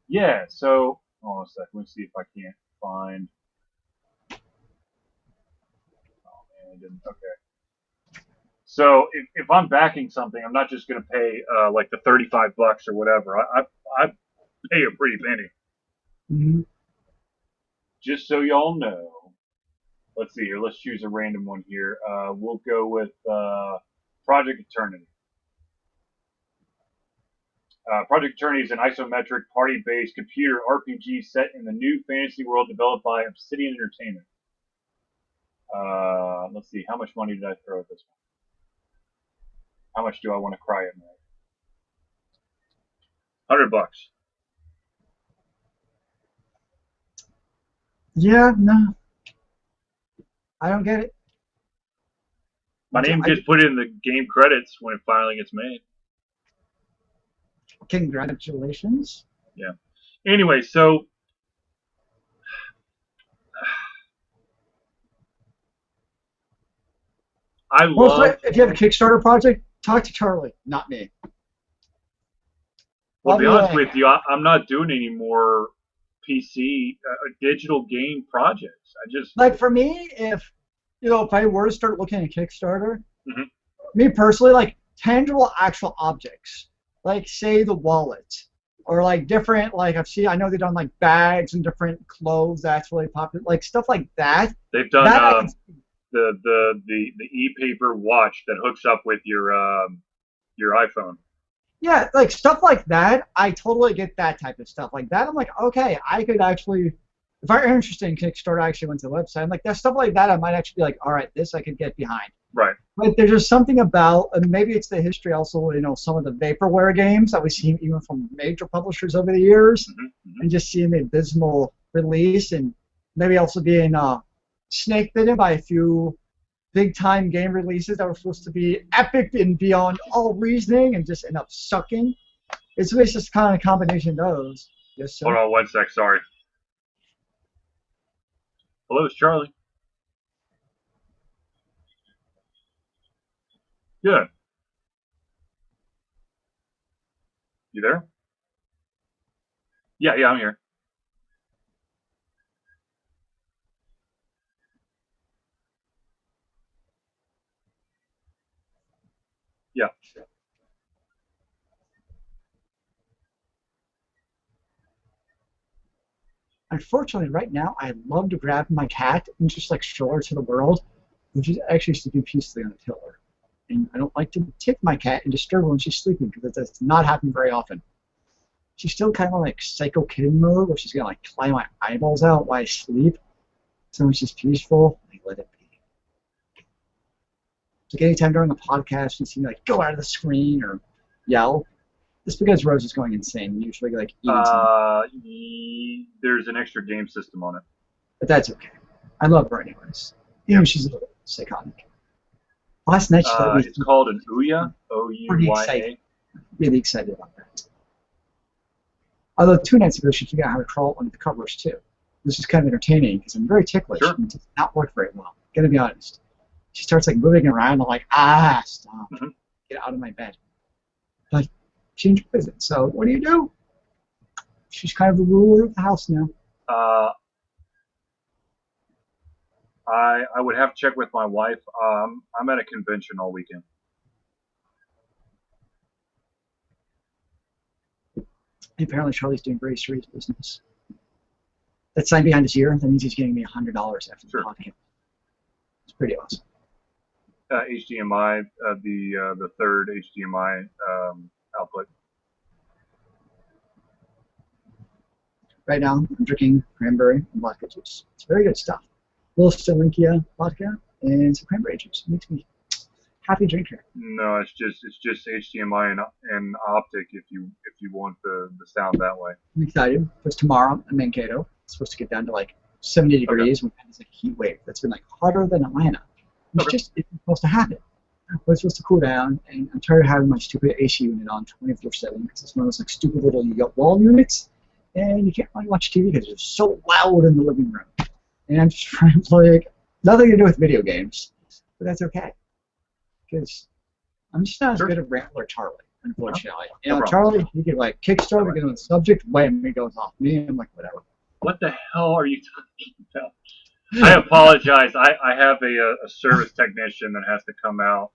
Speaker 2: Yeah. So hold on a second. Let's see if I can't find. Oh man, I didn't. Okay. So if I'm backing something, I'm not just gonna pay like the $35 or whatever. I pay a pretty penny.
Speaker 1: Mm-hmm.
Speaker 2: Just so y'all know. Let's see here. Let's choose a random one here. We'll go with Project Eternity. Project Eternity is an isometric, party-based computer RPG set in the new fantasy world developed by Obsidian Entertainment. Let's see. How much money did I throw at this one? How much do I want to cry at night? $100.
Speaker 1: Yeah, no. I don't get it.
Speaker 2: My name gets put in the game credits when it finally gets made.
Speaker 1: Congratulations.
Speaker 2: Yeah. Anyway, so I love.
Speaker 1: If you have a Kickstarter project, talk to Charlie, not me.
Speaker 2: Well, to be honest with you, I'm not doing any more PC digital game projects. I just
Speaker 1: like for me, if I were to start looking at Kickstarter,
Speaker 2: mm-hmm.
Speaker 1: me personally, like tangible actual objects, like say the wallet, or like different, like I know they've done like bags and different clothes that's really popular, like stuff like that.
Speaker 2: They've done the e-paper watch that hooks up with your iPhone.
Speaker 1: Yeah, like stuff like that. I totally get that type of stuff. Like that, I'm like, okay, I could actually, if I'm interested in Kickstarter, I actually went to the website. I'm like, that stuff like that, I might actually be like, all right, this I could get behind.
Speaker 2: Right.
Speaker 1: But there's just something about, and maybe it's the history also, some of the vaporware games that we've seen even from major publishers over the years, and just seeing the abysmal release, and maybe also being snake bitten by a few big-time game releases that were supposed to be epic and beyond all reasoning and just end up sucking. It's just kind of a combination of those. Yes, sir.
Speaker 2: Hold on 1 sec, sorry. Hello, it's Charlie. Good. You there? Yeah, I'm here. Yeah.
Speaker 1: Unfortunately, right now, I love to grab my cat and just like show her to the world, which is actually sleeping peacefully on a pillar. And I don't like to tip my cat and disturb her when she's sleeping because that does not happen very often. She's still kind of like psycho kitten mode, where she's gonna like climb my eyeballs out while I sleep. So when she's peaceful, I let it be. Like anytime during a podcast, you see me like go out of the screen or yell. Just because Rose is going insane, usually like eating something.
Speaker 2: There's an extra game system on it.
Speaker 1: But that's okay. I love her anyways. Even if she's a little psychotic. Last night she let me.
Speaker 2: It's called an Ouya. O-U-Y-A.
Speaker 1: Really excited about that. Although 2 nights ago she figured out how to crawl under the covers too. This is kind of entertaining because I'm very ticklish.
Speaker 2: Sure.
Speaker 1: And it does not work very well. Gonna be honest. She starts like moving around. I'm like, stop.
Speaker 2: Mm-hmm.
Speaker 1: Get out of my bed. But she enjoys it. So what do? She's kind of the ruler of the house now.
Speaker 2: I would have to check with my wife. I'm at a convention all weekend.
Speaker 1: Apparently Charlie's doing very serious business. That sign behind his ear, that means he's giving me $100 after the podcast. It's pretty awesome.
Speaker 2: HDMI, the third HDMI output.
Speaker 1: Right now, I'm drinking cranberry and vodka juice. It's very good stuff. A little Stalinkia vodka and some cranberry juice. It makes me happy drinker.
Speaker 2: No, it's just HDMI and optic if you want the sound that way.
Speaker 1: I'm excited because tomorrow in Mankato, it's supposed to get down to like 70 degrees. Okay. It's a heat wave that's been like hotter than Atlanta. It's supposed to happen. But it's supposed to cool down, and I'm tired of having my stupid AC unit on 24/7 because it's one of those like stupid little wall units, and you can't really watch TV because it's so loud in the living room. And I'm just trying to play nothing to do with video games, but that's okay because I'm just not as good a Rambler Charlie, unfortunately. You know, Charlie, he can like Kickstarter, get on the subject, wham, it goes off me. I'm like, whatever.
Speaker 2: What the hell are you talking about? I apologize. I have a service technician that has to come out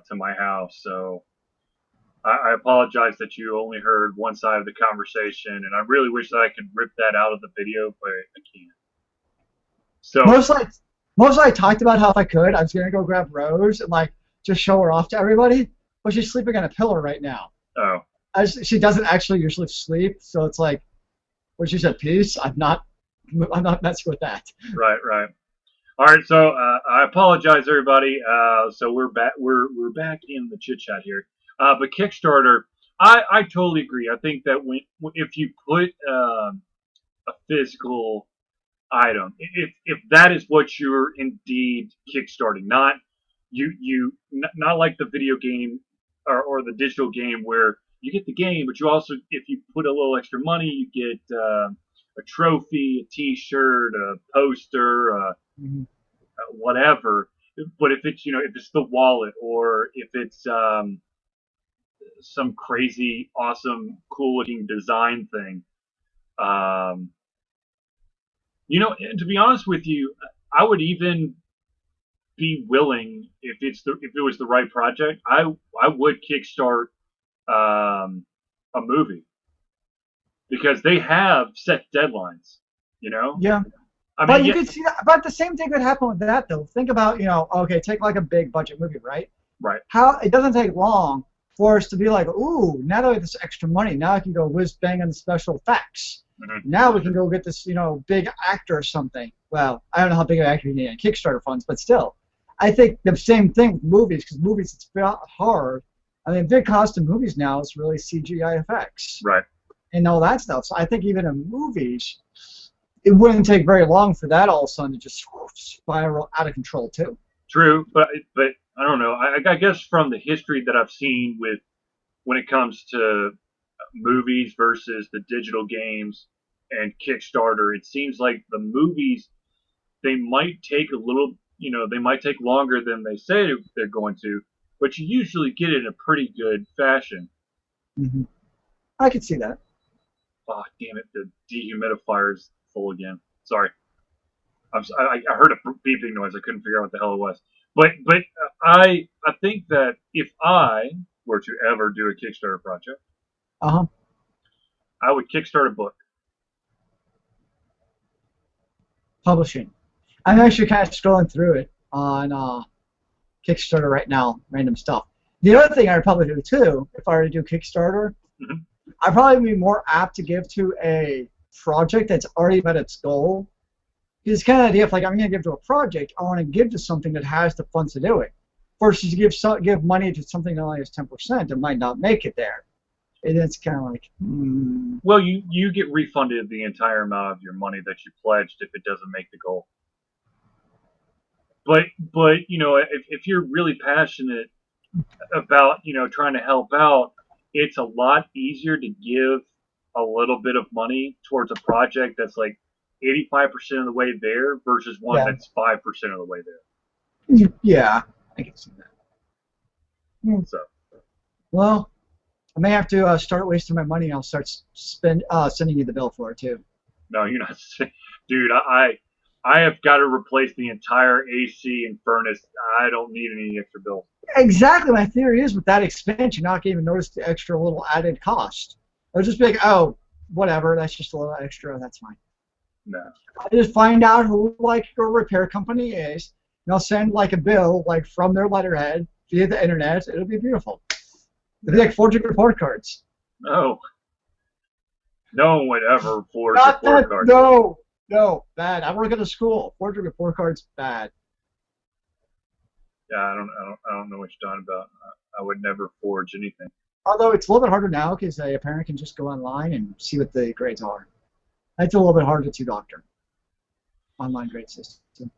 Speaker 2: to my house, so I apologize that you only heard one side of the conversation, and I really wish that I could rip that out of the video, but I can't. So
Speaker 1: mostly I talked about how if I could, I was gonna go grab Rose and like just show her off to everybody, but she's sleeping on a pillow right now.
Speaker 2: Oh.
Speaker 1: She doesn't actually usually sleep, so it's like when she said peace, I'm not messing with that.
Speaker 2: Right. All right, so I apologize, everybody. So we're back. We're back in the chit chat here. But Kickstarter, I totally agree. I think that if you put a physical item, if that is what you're indeed kickstarting, not like the video game or the digital game where you get the game, but you also, if you put a little extra money, you get a trophy, a T-shirt, a poster, whatever. But if it's if it's the wallet or if it's some crazy, awesome, cool-looking design thing, to be honest with you, I would even be willing if it was the right project. I would kickstart a movie. Because they have set deadlines,
Speaker 1: Yeah. But you could see that. But the same thing could happen with that, though. Think about, okay, take like a big budget movie, right?
Speaker 2: Right.
Speaker 1: How it doesn't take long for us to be like, ooh, now that we have this extra money, now I can go whiz bang on the special effects. Mm-hmm. Now we can go get this, big actor or something. Well, I don't know how big an actor you need in Kickstarter funds, but still, I think the same thing with movies, because movies it's hard. I mean, big cost in movies now is really CGI effects.
Speaker 2: Right.
Speaker 1: And all that stuff. So I think even in movies, it wouldn't take very long for that all of a sudden to just spiral out of control too.
Speaker 2: True, but I don't know. I guess from the history that I've seen with when it comes to movies versus the digital games and Kickstarter, it seems like the movies, they might take a little, they might take longer than they say they're going to, but you usually get it in a pretty good fashion.
Speaker 1: Mm-hmm. I could see that.
Speaker 2: Oh, damn it, the dehumidifier's full again. Sorry. I heard a beeping noise. I couldn't figure out what the hell it was. But I think that if I were to ever do a Kickstarter project, I would kickstart a book.
Speaker 1: Publishing. I'm actually kind of scrolling through it on Kickstarter right now, random stuff. The other thing I'd probably do too, if I were to do Kickstarter, I'd probably be more apt to give to a project that's already met its goal. Because it's kind of the idea of like, I'm going to give to a project, I want to give to something that has the funds to do it. Versus give money to something that only has 10%, it might not make it there. And it's kind of like,
Speaker 2: Well, you get refunded the entire amount of your money that you pledged if it doesn't make the goal. But if you're really passionate about, trying to help out, it's a lot easier to give a little bit of money towards a project that's like 85% of the way there versus one that's 5% of the way there.
Speaker 1: Yeah, I can see that.
Speaker 2: So,
Speaker 1: well, I may have to start wasting my money. I'll start sending you the bill for it too.
Speaker 2: No, you're not, dude. I have got to replace the entire AC and furnace. I don't need any extra bill.
Speaker 1: Exactly. My theory is with that expansion, you're not going to even notice the extra little added cost. It'll just be like, oh, whatever. That's just a little extra. That's fine.
Speaker 2: No.
Speaker 1: I just find out who like your repair company is, and I'll send like a bill like from their letterhead via the internet. It'll be beautiful. It'll be like forging report cards.
Speaker 2: Oh. No one would ever forge
Speaker 1: Not
Speaker 2: report
Speaker 1: that.
Speaker 2: cards.
Speaker 1: No, no, bad. I work at a school. Forging report cards, bad.
Speaker 2: Yeah, I don't know what you're talking about. I would never forge anything.
Speaker 1: Although it's a little bit harder now because a parent can just go online and see what the grades are. It's a little bit harder to doctor. Online grade system.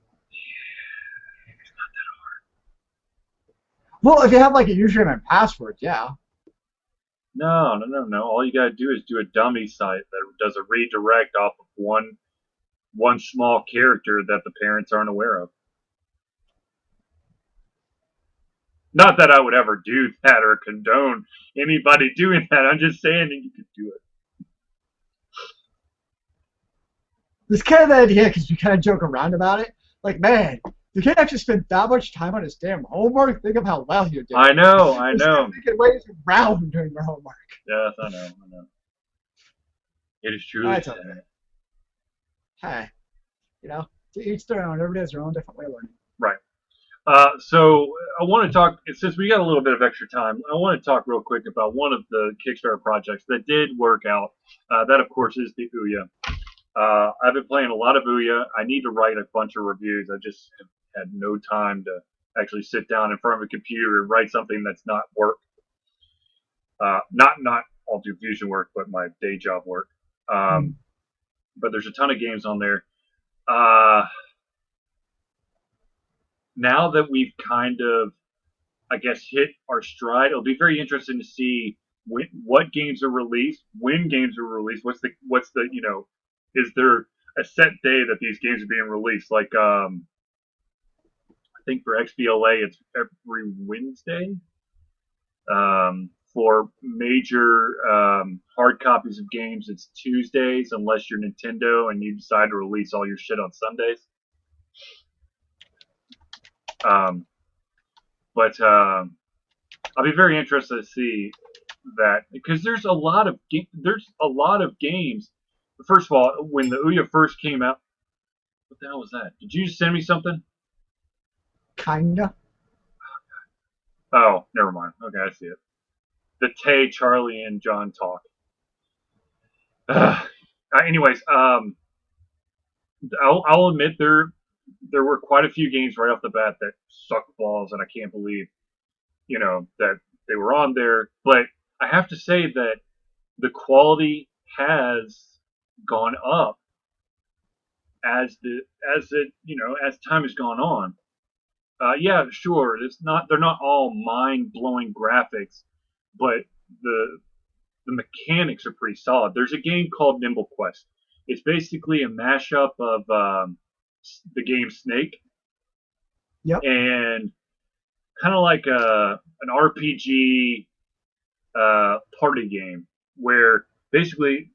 Speaker 1: Well, if you have like a username and password, yeah.
Speaker 2: No. All you gotta do is do a dummy site that does a redirect off of one small character that the parents aren't aware of. Not that I would ever do that or condone anybody doing that. I'm just saying that you could do it.
Speaker 1: This kind of the idea because we kind of joke around about it. Like, man, you can't actually spend that much time on his damn homework. Think of how well you did.
Speaker 2: I know.
Speaker 1: Thinking ways around doing your homework.
Speaker 2: Yes, I know. It is truly
Speaker 1: That's
Speaker 2: sad.
Speaker 1: okay. Hey, to each their own. Everybody has their own different way of learning.
Speaker 2: Right. So I want to talk, since we got a little bit of extra time, I want to talk real quick about one of the Kickstarter projects that did work out. That, of course, is the Ouya. I've been playing a lot of Ouya. I need to write a bunch of reviews. I just have had no time to actually sit down in front of a computer and write something that's not work. Not all do fusion work, but my day job work. But there's a ton of games on there. Now that we've kind of, I guess, hit our stride, it'll be very interesting to see what games are released, when games are released. What's the is there a set day that these games are being released? Like I think for XBLA it's every Wednesday. For major hard copies of games, it's Tuesdays, unless you're Nintendo and you decide to release all your shit on Sundays. But I'll be very interested to see that because there's a lot of games. First of all, when the Ouya first came out, what the hell was that? Did you just send me something?
Speaker 1: Kinda.
Speaker 2: Oh, never mind. Okay, I see it. The Tay, Charlie, and John talk. Anyways, I'll admit there were quite a few games right off the bat that sucked balls, and I can't believe, that they were on there. But I have to say that the quality has gone up as time has gone on. Yeah, sure, they're not all mind blowing graphics, but the mechanics are pretty solid. There's a game called Nimble Quest. It's basically a mashup of the game Snake.
Speaker 1: Yep.
Speaker 2: And kind of like an RPG party game where basically,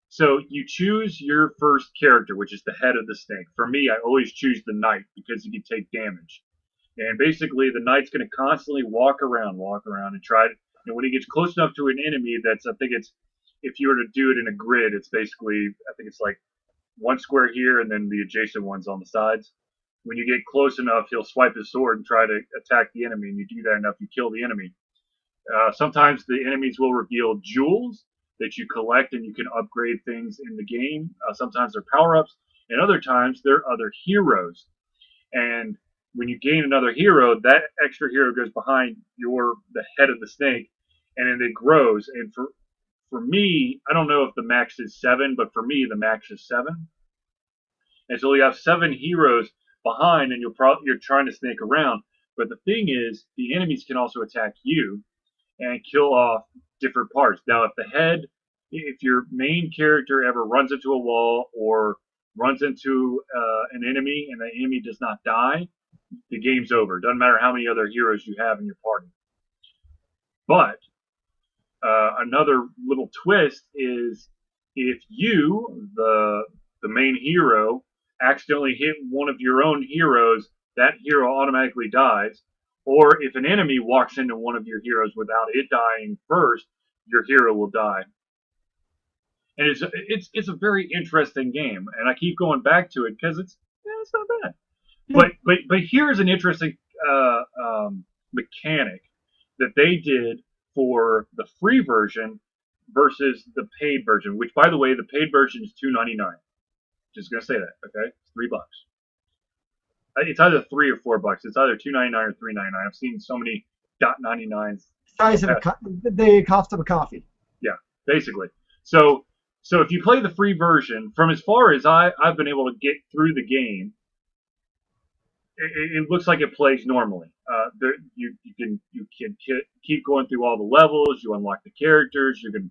Speaker 2: so you choose your first character, which is the head of the snake. For me, I always choose the knight because he can take damage. And basically, the knight's going to constantly walk around and try to, when he gets close enough to an enemy if you were to do it in a grid, it's basically, I think it's like one square here and then the adjacent ones on the sides. When you get close enough, he'll swipe his sword and try to attack the enemy, and you do that enough, you kill the enemy. Sometimes the enemies will reveal jewels that you collect and you can upgrade things in the game. Sometimes they're power-ups, and other times they're other heroes. And when you gain another hero, that extra hero goes behind the head of the snake, and then it grows. And for me, I don't know if the max is 7, but for me, the max is 7. And so you have 7 heroes behind, and you're trying to snake around. But the thing is, the enemies can also attack you and kill off different parts. Now, if your main character ever runs into a wall or runs into an enemy and the enemy does not die, the game's over. Doesn't matter how many other heroes you have in your party. But another little twist is if you, the main hero, accidentally hit one of your own heroes, that hero automatically dies. Or if an enemy walks into one of your heroes without it dying first, your hero will die. And it's a very interesting game, and I keep going back to it because it's not bad. But here's an interesting mechanic that they did for the free version versus the paid version, which, by the way, the paid version is $2.99. Just gonna say that, okay? It's $3. It's either $3 or $4. It's either $2.99 or $3.99. I've seen so many .99s.
Speaker 1: Size of the cost of a coffee.
Speaker 2: Yeah, basically. So if you play the free version, from as far as I've been able to get through the game, it looks like it plays normally. You can keep going through all the levels. You unlock the characters. You can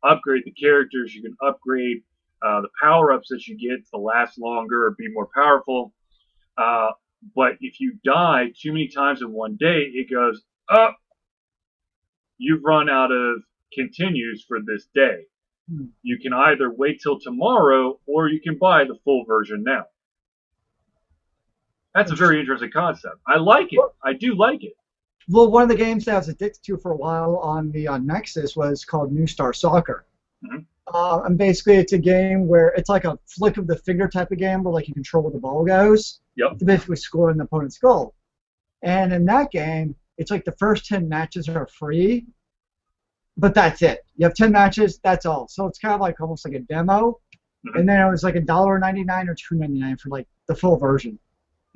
Speaker 2: upgrade the characters. You can upgrade the power-ups that you get to last longer or be more powerful. But if you die too many times in one day, it goes up. You've run out of continues for this day. You can either wait till tomorrow or you can buy the full version now. That's a very interesting concept. I like it. I do like it.
Speaker 1: Well, one of the games that I was addicted to for a while on the Nexus was called New Star Soccer. Mm-hmm. And basically, it's a game where it's like a flick of the finger type of game where like you control where the ball goes.
Speaker 2: Yep.
Speaker 1: To basically score an opponent's goal. And in that game, it's like the first 10 matches are free, but that's it. You have 10 matches, that's all. So it's kind of like almost like a demo. Mm-hmm. And then it was like $1.99 or $2.99 for like the full version.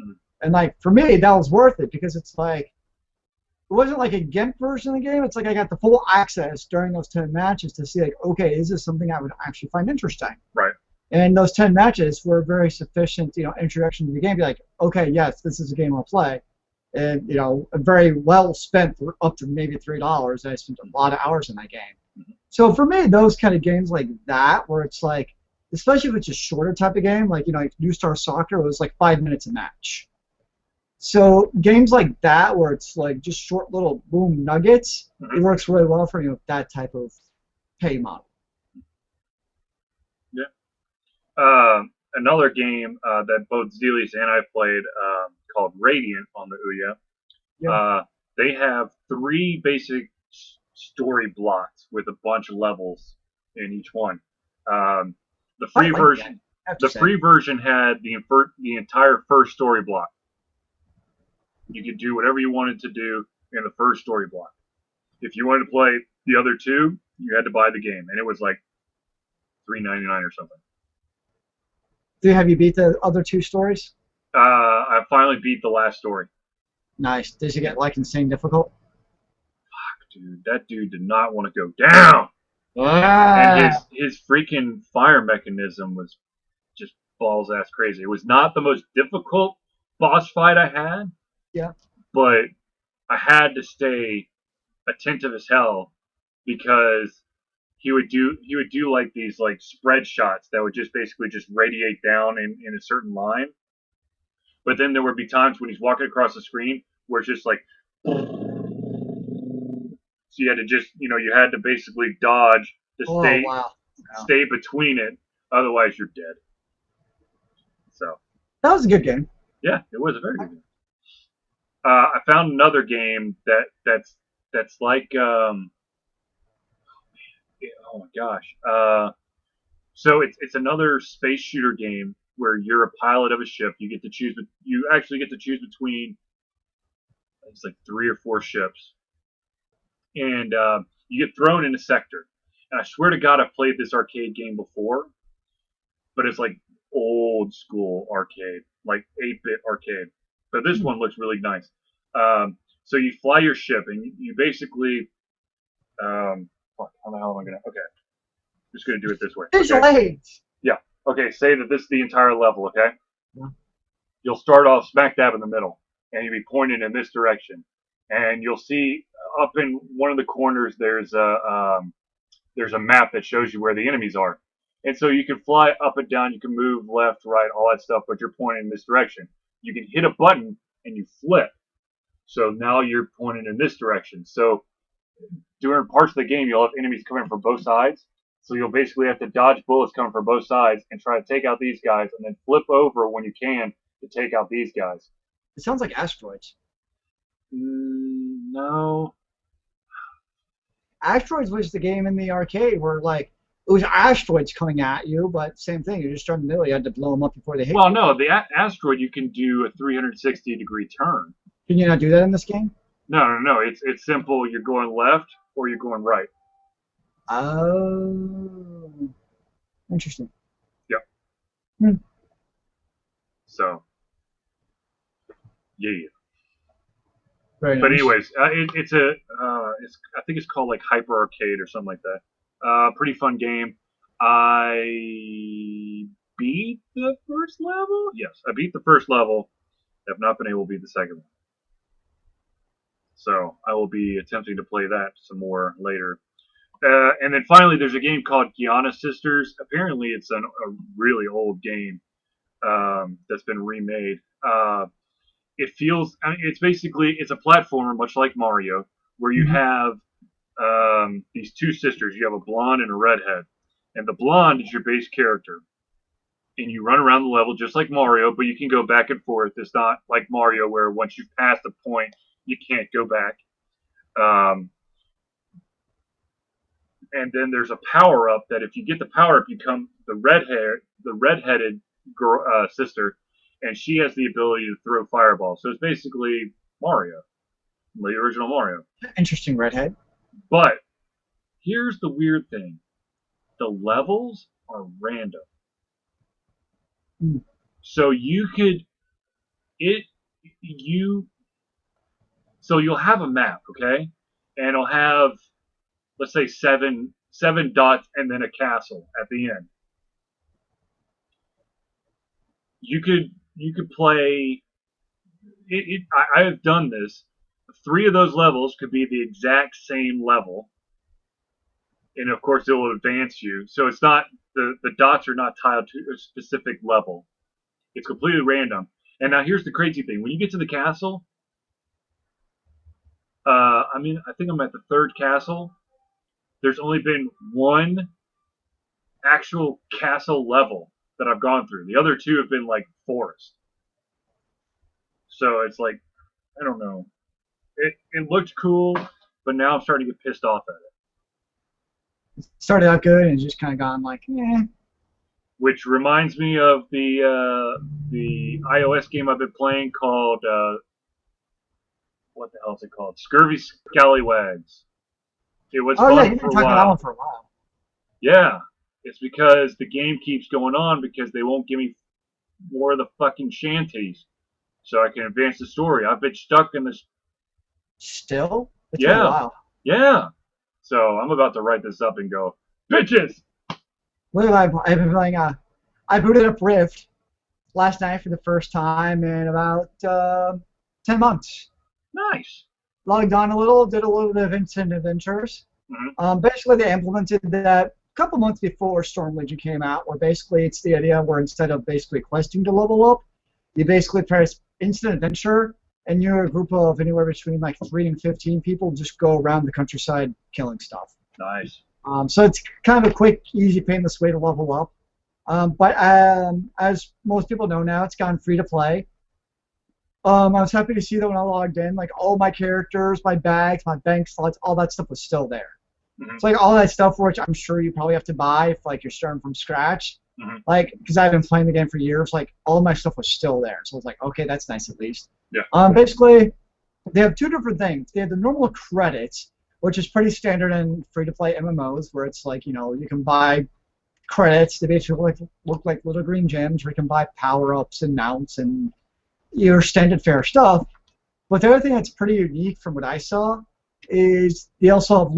Speaker 1: Mm-hmm. And like for me, that was worth it because it's like it wasn't like a GIMP version of the game. It's like I got the full access during those 10 matches to see like, okay, is this something I would actually find interesting?
Speaker 2: Right.
Speaker 1: And those 10 matches were very sufficient, introduction to the game. Be like, okay, yes, this is a game I'll play. And, very well spent up to maybe $3. I spent a lot of hours in that game. Mm-hmm. So for me, those kind of games like that, where it's like, especially if it's a shorter type of game, like, like New Star Soccer was like 5 minutes a match. So games like that, where it's like just short little boom nuggets, mm-hmm. It works really well for, that type of pay model.
Speaker 2: Yeah. Another game that both Zealeus and I played called Radiant on the Ouya. Yeah. They have 3 basic story blocks with a bunch of levels in each one. The free version had the entire first story block. You could do whatever you wanted to do in the first story block. If you wanted to play the other 2, you had to buy the game, and it was like $3.99 or something.
Speaker 1: Have you beat the other 2 stories?
Speaker 2: I finally beat the last story.
Speaker 1: Nice. Did you get like insane difficult?
Speaker 2: Fuck, dude. That dude did not want to go down. And his freaking fire mechanism was just balls ass crazy. It was not the most difficult boss fight I had.
Speaker 1: Yeah.
Speaker 2: But I had to stay attentive as hell because he would do like these like spread shots that would just basically just radiate down in a certain line. But then there would be times when he's walking across the screen where it's just like, so you had to just, you had to basically dodge to stay between it. Otherwise, you're dead. So
Speaker 1: that was a good game.
Speaker 2: Yeah, it was a very good game. I found another game that's like, oh my gosh. So it's another space shooter game where you're a pilot of a ship. You actually get to choose between, it's like 3 or 4 ships, and you get thrown in a sector. And I swear to God, I've played this arcade game before, but it's like old school arcade, like 8-bit arcade. But this one looks really nice. So you fly your ship, and you basically, how the hell am I gonna? Okay, just gonna do it this way.
Speaker 1: Visual aids.
Speaker 2: Yeah. Okay. Say that this is the entire level. Okay.
Speaker 1: Yeah.
Speaker 2: You'll start off smack dab in the middle, and you'll be pointed in this direction, and you'll see up in one of the corners there's a map that shows you where the enemies are, and so you can fly up and down, you can move left, right, all that stuff, but you're pointing in this direction. You can hit a button and you flip, so now you're pointing in this direction. So during parts of the game, you'll have enemies coming from both sides. So you'll basically have to dodge bullets coming from both sides and try to take out these guys, and then flip over when you can to take out these guys.
Speaker 1: It sounds like Asteroids.
Speaker 2: No.
Speaker 1: Asteroids was the game in the arcade where, like, it was asteroids coming at you, but same thing. You're just trying in the middle. You had to blow them up before they hit you.
Speaker 2: Well, no. The asteroid, you can do a 360-degree turn.
Speaker 1: Can you not do that in this game?
Speaker 2: No. It's simple. You're going left or you're going right.
Speaker 1: Oh, interesting.
Speaker 2: Yeah.
Speaker 1: Hmm.
Speaker 2: So, yeah.
Speaker 1: Very
Speaker 2: But
Speaker 1: nice.
Speaker 2: anyways, I think it's called like Hyper Arcade or something like that. Pretty fun game. I beat the first level. Yes, I beat the first level. Have not been able to beat the second one. So I will be attempting to play that some more later. And then finally, there's a game called Gianna Sisters. Apparently, it's a really old game that's been remade. It feels, I mean, it's basically it's a platformer, much like Mario, where you
Speaker 1: Hmm.
Speaker 2: have these two sisters. You have a blonde and a redhead, and the blonde is your base character, and you run around the level just like Mario, but you can go back and forth. It's not like Mario where once you've passed a point, you can't go back. Um, and then there's a power up that if you get the power up, you become the redheaded girl, sister, and she has the ability to throw fireballs. So it's basically Mario, the original Mario.
Speaker 1: Interesting redhead.
Speaker 2: But here's the weird thing: the levels are random.
Speaker 1: Hmm.
Speaker 2: So you could it you so you'll have a map, okay, and it'll have, let's say, seven dots and then a castle at the end. You could play I have done this. Three of those levels could be the exact same level, and of course it will advance you. So it's not the dots are not tied to a specific level. It's completely random. And now here's the crazy thing: when you get to the castle, I mean, I think I'm at the third castle. There's only been one actual castle level that I've gone through. The other two have been like forest. So it's like, I don't know. It looked cool, but now I'm starting to get pissed off at it.
Speaker 1: Started out good and just kind of gone like, eh.
Speaker 2: Which reminds me of the iOS game I've been playing called what the hell is it called? Scurvy Scallywags. It was
Speaker 1: Oh yeah,
Speaker 2: fun
Speaker 1: you've
Speaker 2: for
Speaker 1: been
Speaker 2: a
Speaker 1: talking about that one
Speaker 2: while.
Speaker 1: for a while.
Speaker 2: Yeah, it's because the game keeps going on because they won't give me more of the fucking shanties so I can advance the story. I've been stuck in this.
Speaker 1: Still, it's been a
Speaker 2: Yeah,
Speaker 1: while.
Speaker 2: yeah. So I'm about to write this up and go, bitches.
Speaker 1: What have I've been playing? I booted up Rift last night for the first time in about 10 months.
Speaker 2: Nice.
Speaker 1: Logged on a little, did a little bit of instant adventures.
Speaker 2: Hmm.
Speaker 1: Basically, they implemented that a couple months before Storm Legion came out, where basically it's the idea where instead of basically questing to level up, you basically press instant adventure, and you're a group of anywhere between like 3 and 15 people just go around the countryside killing stuff.
Speaker 2: Nice.
Speaker 1: So it's kind of a quick, easy, painless way to level up. But as most people know now, it's gone free to play. I was happy to see that when I logged in, like all my characters, my bags, my bank slots, all that stuff was still there.
Speaker 2: Hmm.
Speaker 1: It's like all that stuff which I'm sure you probably have to buy if like you're starting from scratch.
Speaker 2: Hmm.
Speaker 1: Like, because I've been playing the game for years, like all my stuff was still there. So I was like, okay, that's nice at least.
Speaker 2: Yeah.
Speaker 1: Basically, they have two different things. They have the normal credits, which is pretty standard in free-to-play MMOs, where it's like, you can buy credits. They basically look like little green gems, where you can buy power-ups and mounts and your standard fare stuff. But the other thing that's pretty unique from what I saw is they also have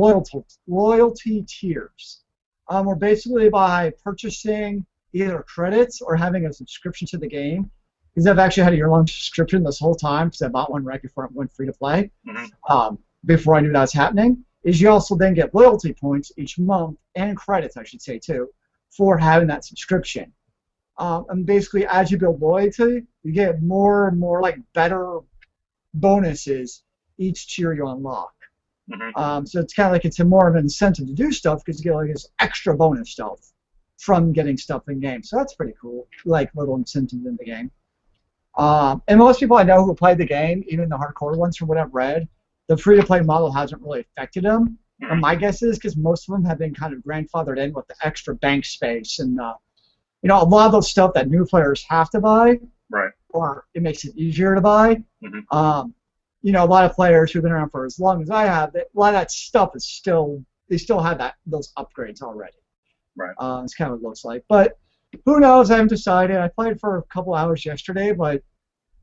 Speaker 1: loyalty tiers. Where basically by purchasing either credits or having a subscription to the game, because I've actually had a year-long subscription this whole time because I bought one right before it went free to play,
Speaker 2: Hmm.
Speaker 1: before I knew that was happening, is you also then get loyalty points each month, and credits, I should say, too, for having that subscription. And basically, as you build loyalty, you get more and more like better bonuses each tier you unlock.
Speaker 2: Hmm.
Speaker 1: So it's kind of like it's a more of an incentive to do stuff because you get like this extra bonus stuff from getting stuff in game. So that's pretty cool, like little incentives in the game. And most people I know who played the game, even the hardcore ones from what I've read, the free-to-play model hasn't really affected them. And my guess is because most of them have been kind of grandfathered in with the extra bank space and a lot of those stuff that new players have to buy,
Speaker 2: Right.
Speaker 1: or it makes it easier to buy.
Speaker 2: Hmm.
Speaker 1: A lot of players who've been around for as long as I have, a lot of that stuff is still they still had those upgrades already.
Speaker 2: Right.
Speaker 1: It's kind of what it looks like. But who knows? I haven't decided. I played for a couple hours yesterday, but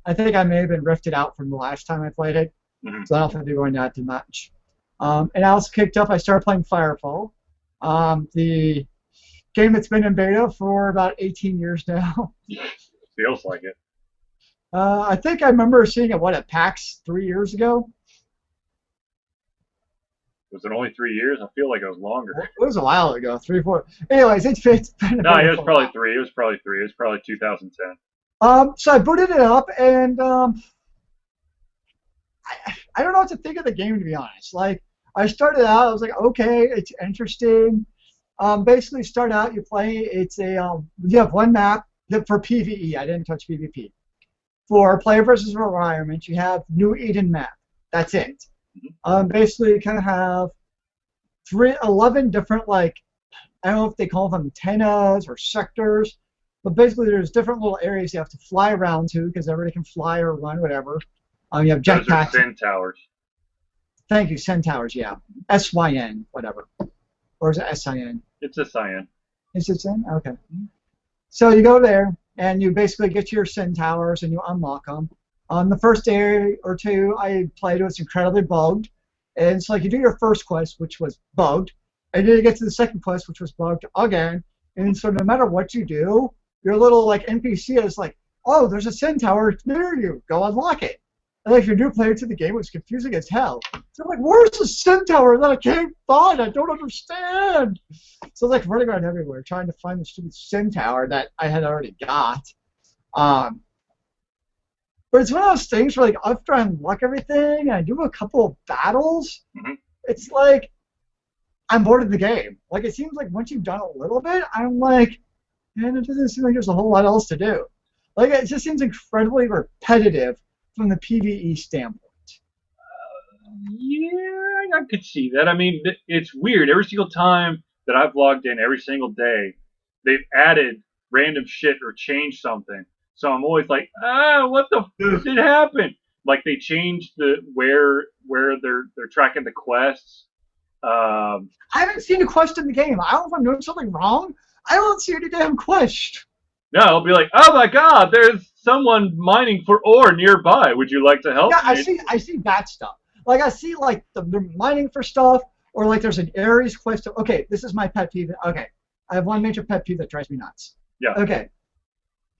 Speaker 1: I think I may have been rifted out from the last time I played it.
Speaker 2: Mm-hmm.
Speaker 1: So I don't think they're going that much. And I also kicked up. I started playing FireFall, the game that's been in beta for about 18 years now.
Speaker 2: Feels like it.
Speaker 1: I think I remember seeing it, at PAX 3 years ago?
Speaker 2: Was it only 3 years? I feel like it was longer.
Speaker 1: It was a while ago, 3, 4. Anyways, it's been
Speaker 2: No, it was probably 3. It was probably 2010.
Speaker 1: So I booted it up, and I don't know what to think of the game, to be honest. Like, I started out, I was like, okay, it's interesting. Basically, start out, you play, it's you have one map for PvE. I didn't touch PvP. For player versus environment, you have New Eden map. That's it. Basically, you kind of have 11 different, like, I don't know if they call them antennas or sectors, but basically there's different little areas you have to fly around to because everybody can fly or run, whatever. You have jetpacks.
Speaker 2: Those are Syn towers.
Speaker 1: Thank you, Syn towers, yeah. SYN, whatever. Or is it SIN?
Speaker 2: It's a cyan.
Speaker 1: Is it Syn? Okay. So you go there, and you basically get your Syn towers, and you unlock them. On the first day or two I played, it was incredibly bugged. And it's like you do your first quest, which was bugged, and then you get to the second quest, which was bugged again. And so no matter what you do, your little like NPC is like, oh, there's a Syn tower near you. Go unlock it. And if you're a new player to the game, it's confusing as hell. So I'm like, where's the Syn tower that I can't find? I don't understand. So like running around everywhere trying to find the stupid Syn tower that I had already got. But it's one of those things where, like, after I unlock everything and I do a couple of battles, it's like I'm bored of the game. Like, it seems like once you've done a little bit, I'm like, man, it doesn't seem like there's a whole lot else to do. Like, it just seems incredibly repetitive from the PvE standpoint.
Speaker 2: Yeah, I could see that. I mean, it's weird. Every single time that I've logged in, every single day, they've added random shit or changed something. So I'm always like, what the f did happen? Like they changed the where they're tracking the quests.
Speaker 1: I haven't seen a quest in the game. I don't know if I'm doing something wrong. I don't see any damn quest.
Speaker 2: No, I'll be like, oh my god, there's someone mining for ore nearby. Would you like to help?
Speaker 1: Yeah, I see that stuff. Like I see like they're mining for stuff, or like there's an Ares quest. Okay, this is my pet peeve. Okay, I have one major pet peeve that drives me nuts.
Speaker 2: Yeah.
Speaker 1: Okay.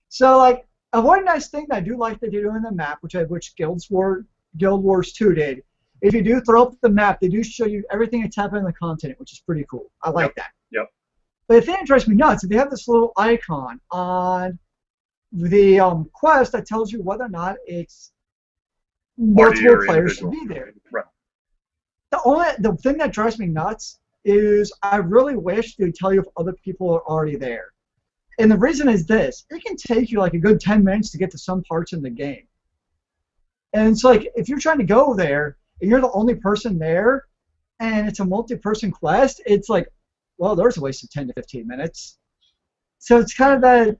Speaker 1: So like one nice thing that I do like that they do in the map, which Guild Wars 2 did, if you do throw up the map, they do show you everything that's happening in the continent, which is pretty cool. I like that.
Speaker 2: Yep.
Speaker 1: But the thing that drives me nuts is they have this little icon on the quest that tells you whether or not it's multiple players should be there.
Speaker 2: Right.
Speaker 1: The thing that drives me nuts is I really wish they'd tell you if other people are already there. And the reason is this. It can take you like a good 10 minutes to get to some parts in the game. And it's like, if you're trying to go there, and you're the only person there, and it's a multi-person quest, it's like, well, there's a waste of 10 to 15 minutes. So it's kind of that,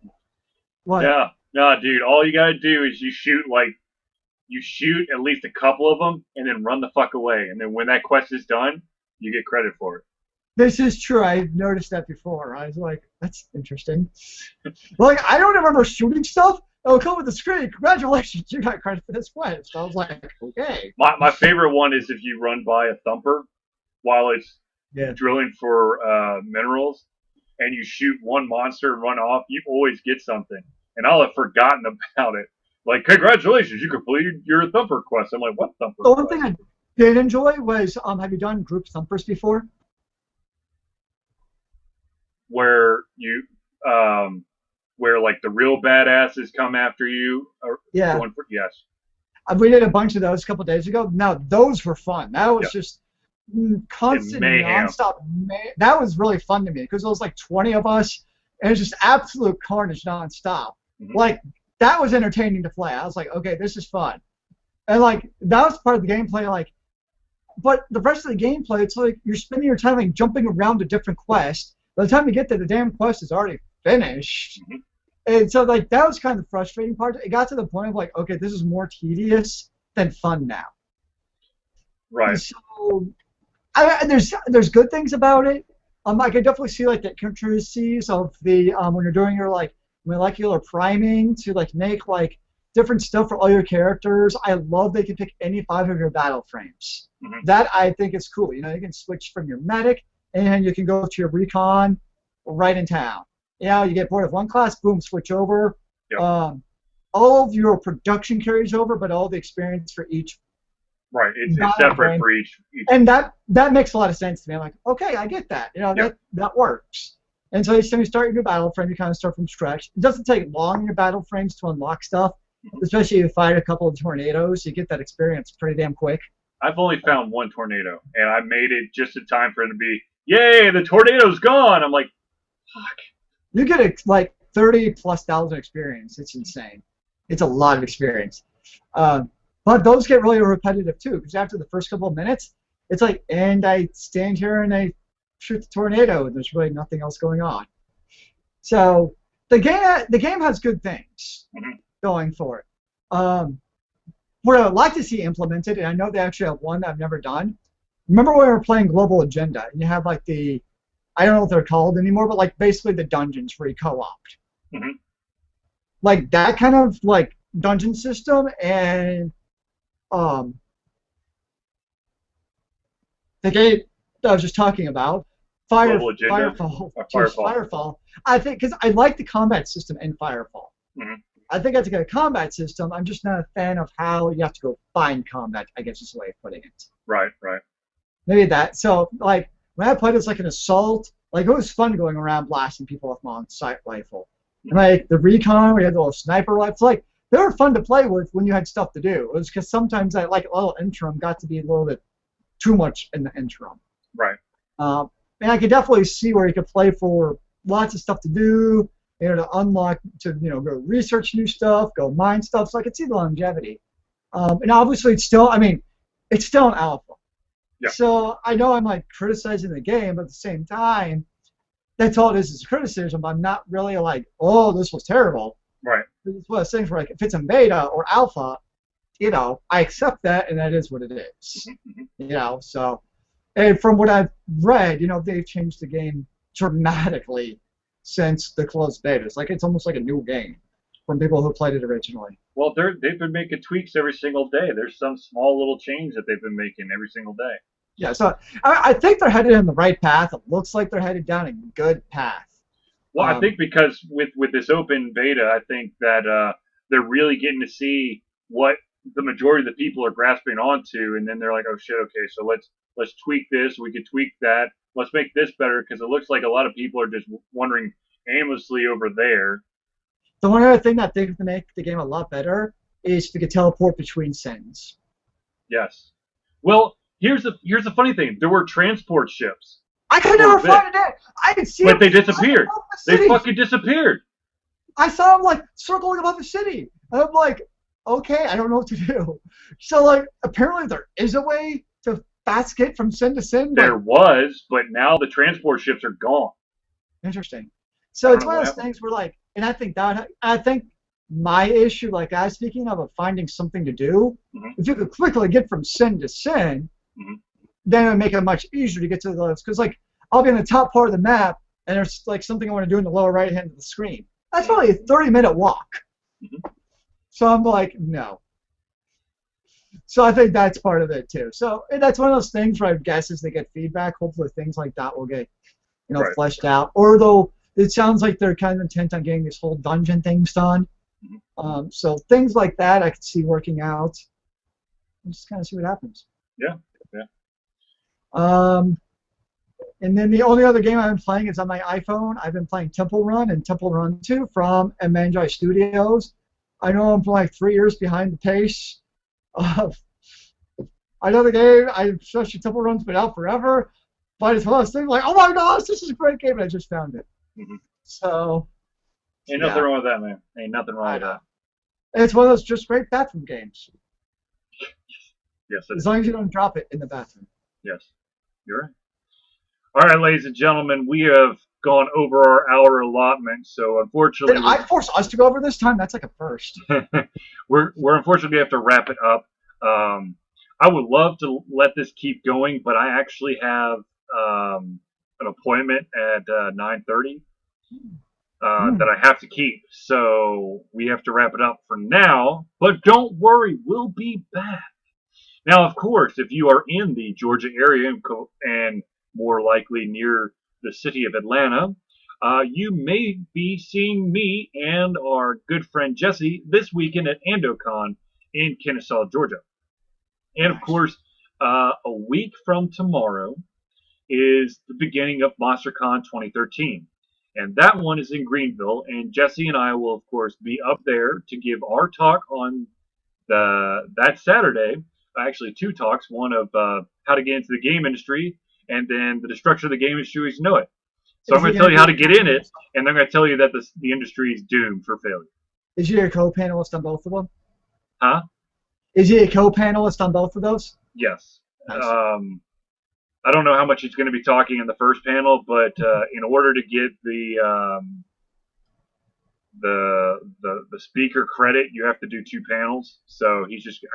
Speaker 1: what?
Speaker 2: Yeah. No, dude, all you gotta do is you shoot at least a couple of them, and then run the fuck away. And then when that quest is done, you get credit for it.
Speaker 1: This is true. I've noticed that before. I was like, that's interesting. Like, I don't remember shooting stuff. It'll come with the screen. Congratulations, you got credit for this quest. I was like, okay.
Speaker 2: My favorite one is if you run by a thumper while it's drilling for minerals, and you shoot one monster and run off, you always get something. And I'll have forgotten about it. Like, congratulations, you completed your thumper quest. I'm like, what thumper
Speaker 1: The one thing I did enjoy was, have you done group thumpers before?
Speaker 2: Where you, where like the real badasses come after you.
Speaker 1: Yeah.
Speaker 2: Yes.
Speaker 1: We did a bunch of those a couple days ago. Now those were fun. That was just constant, nonstop. That was really fun to me because it was like 20 of us, and it was just absolute carnage nonstop. Like that was entertaining to play. I was like, okay, this is fun, and like that was part of the gameplay. Like, but the rest of the gameplay, it's like you're spending your time like jumping around to different quests. By the time you get there, the damn quest is already finished. And so, like, that was kind of the frustrating part. It got to the point of, like, okay, this is more tedious than fun now.
Speaker 2: Right.
Speaker 1: And so, there's good things about it. I can definitely see like the intricacies of the when you're doing your like molecular priming to like make like different stuff for all your characters. I love they can pick any 5 of your battle frames. That I think is cool. You know, you can switch from your medic and you can go to your recon right in town. You know, you get bored of one class, boom, switch over.
Speaker 2: Yep.
Speaker 1: All of your production carries over, but all the experience for each.
Speaker 2: Right, it's separate for each.
Speaker 1: And that makes a lot of sense to me. I'm like, okay, I get that. You know, that works. And so each time you start your new battle frame, you kind of start from scratch. It doesn't take long in your battle frames to unlock stuff, especially if you fight a couple of tornadoes. You get that experience pretty damn quick.
Speaker 2: I've only found one tornado, and I made it just in time for it to be, yay, the tornado's gone. I'm like, fuck.
Speaker 1: You get like 30,000+ experience. It's insane. It's a lot of experience. But those get really repetitive too, because after the first couple of minutes, it's like, and I stand here and I shoot the tornado, and there's really nothing else going on. So the game has good things going for it. What I would like to see implemented, and I know they actually have one that I've never done. Remember when we were playing Global Agenda, and you have like I don't know what they're called anymore, but like basically the dungeons where you co-opt. Like that kind of like dungeon system, and the game that I was just talking about, FireFall. I think because I like the combat system in FireFall. I think that's a good combat system. I'm just not a fan of how you have to go find combat, I guess is the way of putting it.
Speaker 2: Right.
Speaker 1: Maybe that. So, like, when I played as like an assault, like, it was fun going around blasting people with my on-sight rifle. And, like, the recon, we had the little sniper rifles. Like, they were fun to play with when you had stuff to do. It was because sometimes a little interim got to be a little bit too much in the interim.
Speaker 2: Right.
Speaker 1: And I could definitely see where you could play for lots of stuff to do, you know, to unlock, to, you know, go research new stuff, go mine stuff. So I could see the longevity. And obviously it's still an alpha.
Speaker 2: Yeah.
Speaker 1: So I know I'm like criticizing the game, but at the same time, that's all it is criticism. I'm not really like, oh, this was terrible.
Speaker 2: Right.
Speaker 1: It's one of those things where, like, if it's a beta or alpha, you know, I accept that, and that is what it is. You know, so, and from what I've read, you know, they've changed the game dramatically since the closed betas. Like, it's almost like a new game from people who played it originally.
Speaker 2: Well, they've been making tweaks every single day. There's some small little change that they've been making every single day.
Speaker 1: Yeah, so I think they're headed in the right path. It looks like they're headed down a good path.
Speaker 2: Well, I think because with this open beta, I think that they're really getting to see what the majority of the people are grasping onto, and then they're like, oh shit, okay, so let's tweak this. We could tweak that. Let's make this better, because it looks like a lot of people are just wandering aimlessly over there.
Speaker 1: The one other thing that I think would make the game a lot better is if you could teleport between sends.
Speaker 2: Yes. Well, here's the funny thing. There were transport ships.
Speaker 1: I could never find it. I could see
Speaker 2: but
Speaker 1: them.
Speaker 2: They disappeared. They fucking disappeared.
Speaker 1: I saw them like circling above the city. And I'm like, okay, I don't know what to do. So like, apparently there is a way to fast get from send to send.
Speaker 2: There was, but now the transport ships are gone.
Speaker 1: Interesting. So it's one of those things where like, and I think my issue, like I was speaking of finding something to do, if you could quickly get from send to send, then it would make it much easier to get to those. Because like, I'll be in the top part of the map, and there's like something I want to do in the lower right hand of the screen. That's probably a 30-minute walk. So I'm like, no. So I think that's part of it too. So that's one of those things where I guess as they get feedback, hopefully things like that will get, you know, fleshed out. Or though it sounds like they're kind of intent on getting this whole dungeon things done. So things like that I could see working out. Just kind of see what happens.
Speaker 2: Yeah.
Speaker 1: And then the only other game I've been playing is on my iPhone. I've been playing Temple Run and Temple Run 2 from Manjai Studios. I know I'm like 3 years behind the pace. I know the game, especially Temple Run's been out forever, but it's one of those things like, oh my gosh, this is a great game, and I just found it. So.
Speaker 2: Ain't nothing wrong with that, man. Ain't nothing wrong with that.
Speaker 1: And it's one of those just great bathroom games.
Speaker 2: Yes.
Speaker 1: As long as you don't drop it in the bathroom.
Speaker 2: Yes. You're right. All right, ladies and gentlemen, we have gone over our hour allotment, so unfortunately...
Speaker 1: Did I force us to go over this time? That's like a first.
Speaker 2: we're unfortunately have to wrap it up. I would love to let this keep going, but I actually have an appointment at 9:30 that I have to keep. So we have to wrap it up for now. But don't worry, we'll be back. Now, of course, if you are in the Georgia area and more likely near the city of Atlanta, you may be seeing me and our good friend Jesse this weekend at AndoCon in Kennesaw, Georgia. And of course, a week from tomorrow is the beginning of MonsterCon 2013. And that one is in Greenville. And Jesse and I will, of course, be up there to give our talk on that Saturday. Actually, two talks. One of how to get into the game industry, and then the destruction of the game industry as you know it. So I'm going to tell you how to get in it, and I'm going to tell you that the industry is doomed for failure.
Speaker 1: Is he a co-panelist on both of them?
Speaker 2: Huh?
Speaker 1: Is he a co-panelist on both of those?
Speaker 2: Yes.
Speaker 1: Nice.
Speaker 2: I don't know how much he's going to be talking in the first panel, but in order to get the speaker credit, you have to do two panels. So he's just,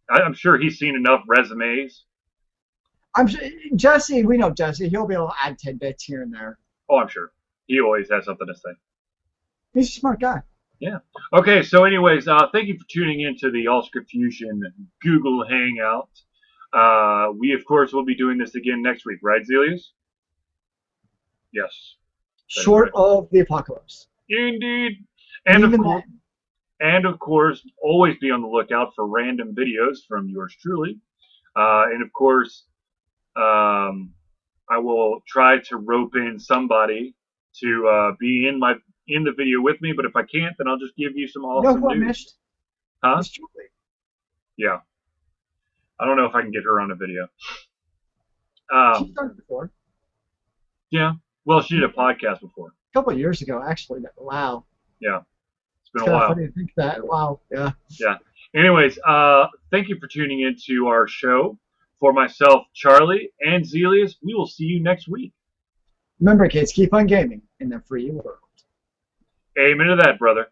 Speaker 2: I'm sure he's seen enough resumes.
Speaker 1: Jesse, we know Jesse. He'll be able to add tidbits here and there.
Speaker 2: Oh, I'm sure. He always has something to say.
Speaker 1: He's a smart guy.
Speaker 2: Yeah. Okay, so anyways, thank you for tuning in to the All-Script Fusion Google Hangout. We, of course, will be doing this again next week, right, Zealeus? Yes.
Speaker 1: Short of the apocalypse.
Speaker 2: Indeed. And of course, always be on the lookout for random videos from yours truly. And of course, I will try to rope in somebody to be in the video with me, but if I can't, then I'll just give you some awesome news.
Speaker 1: Missed?
Speaker 2: Huh? Yeah. I don't know if I can get her on a video.
Speaker 1: She's done it before.
Speaker 2: Yeah. Well, she did a podcast before.
Speaker 1: A couple of years ago, actually. Wow.
Speaker 2: Yeah. It's been
Speaker 1: It's
Speaker 2: a while.
Speaker 1: funny to think that. Wow. Yeah.
Speaker 2: Yeah. Anyways, thank you for tuning into our show. For myself, Charlie, and Zealeus, we will see you next week.
Speaker 1: Remember, kids, keep on gaming in the free world.
Speaker 2: Amen to that, brother.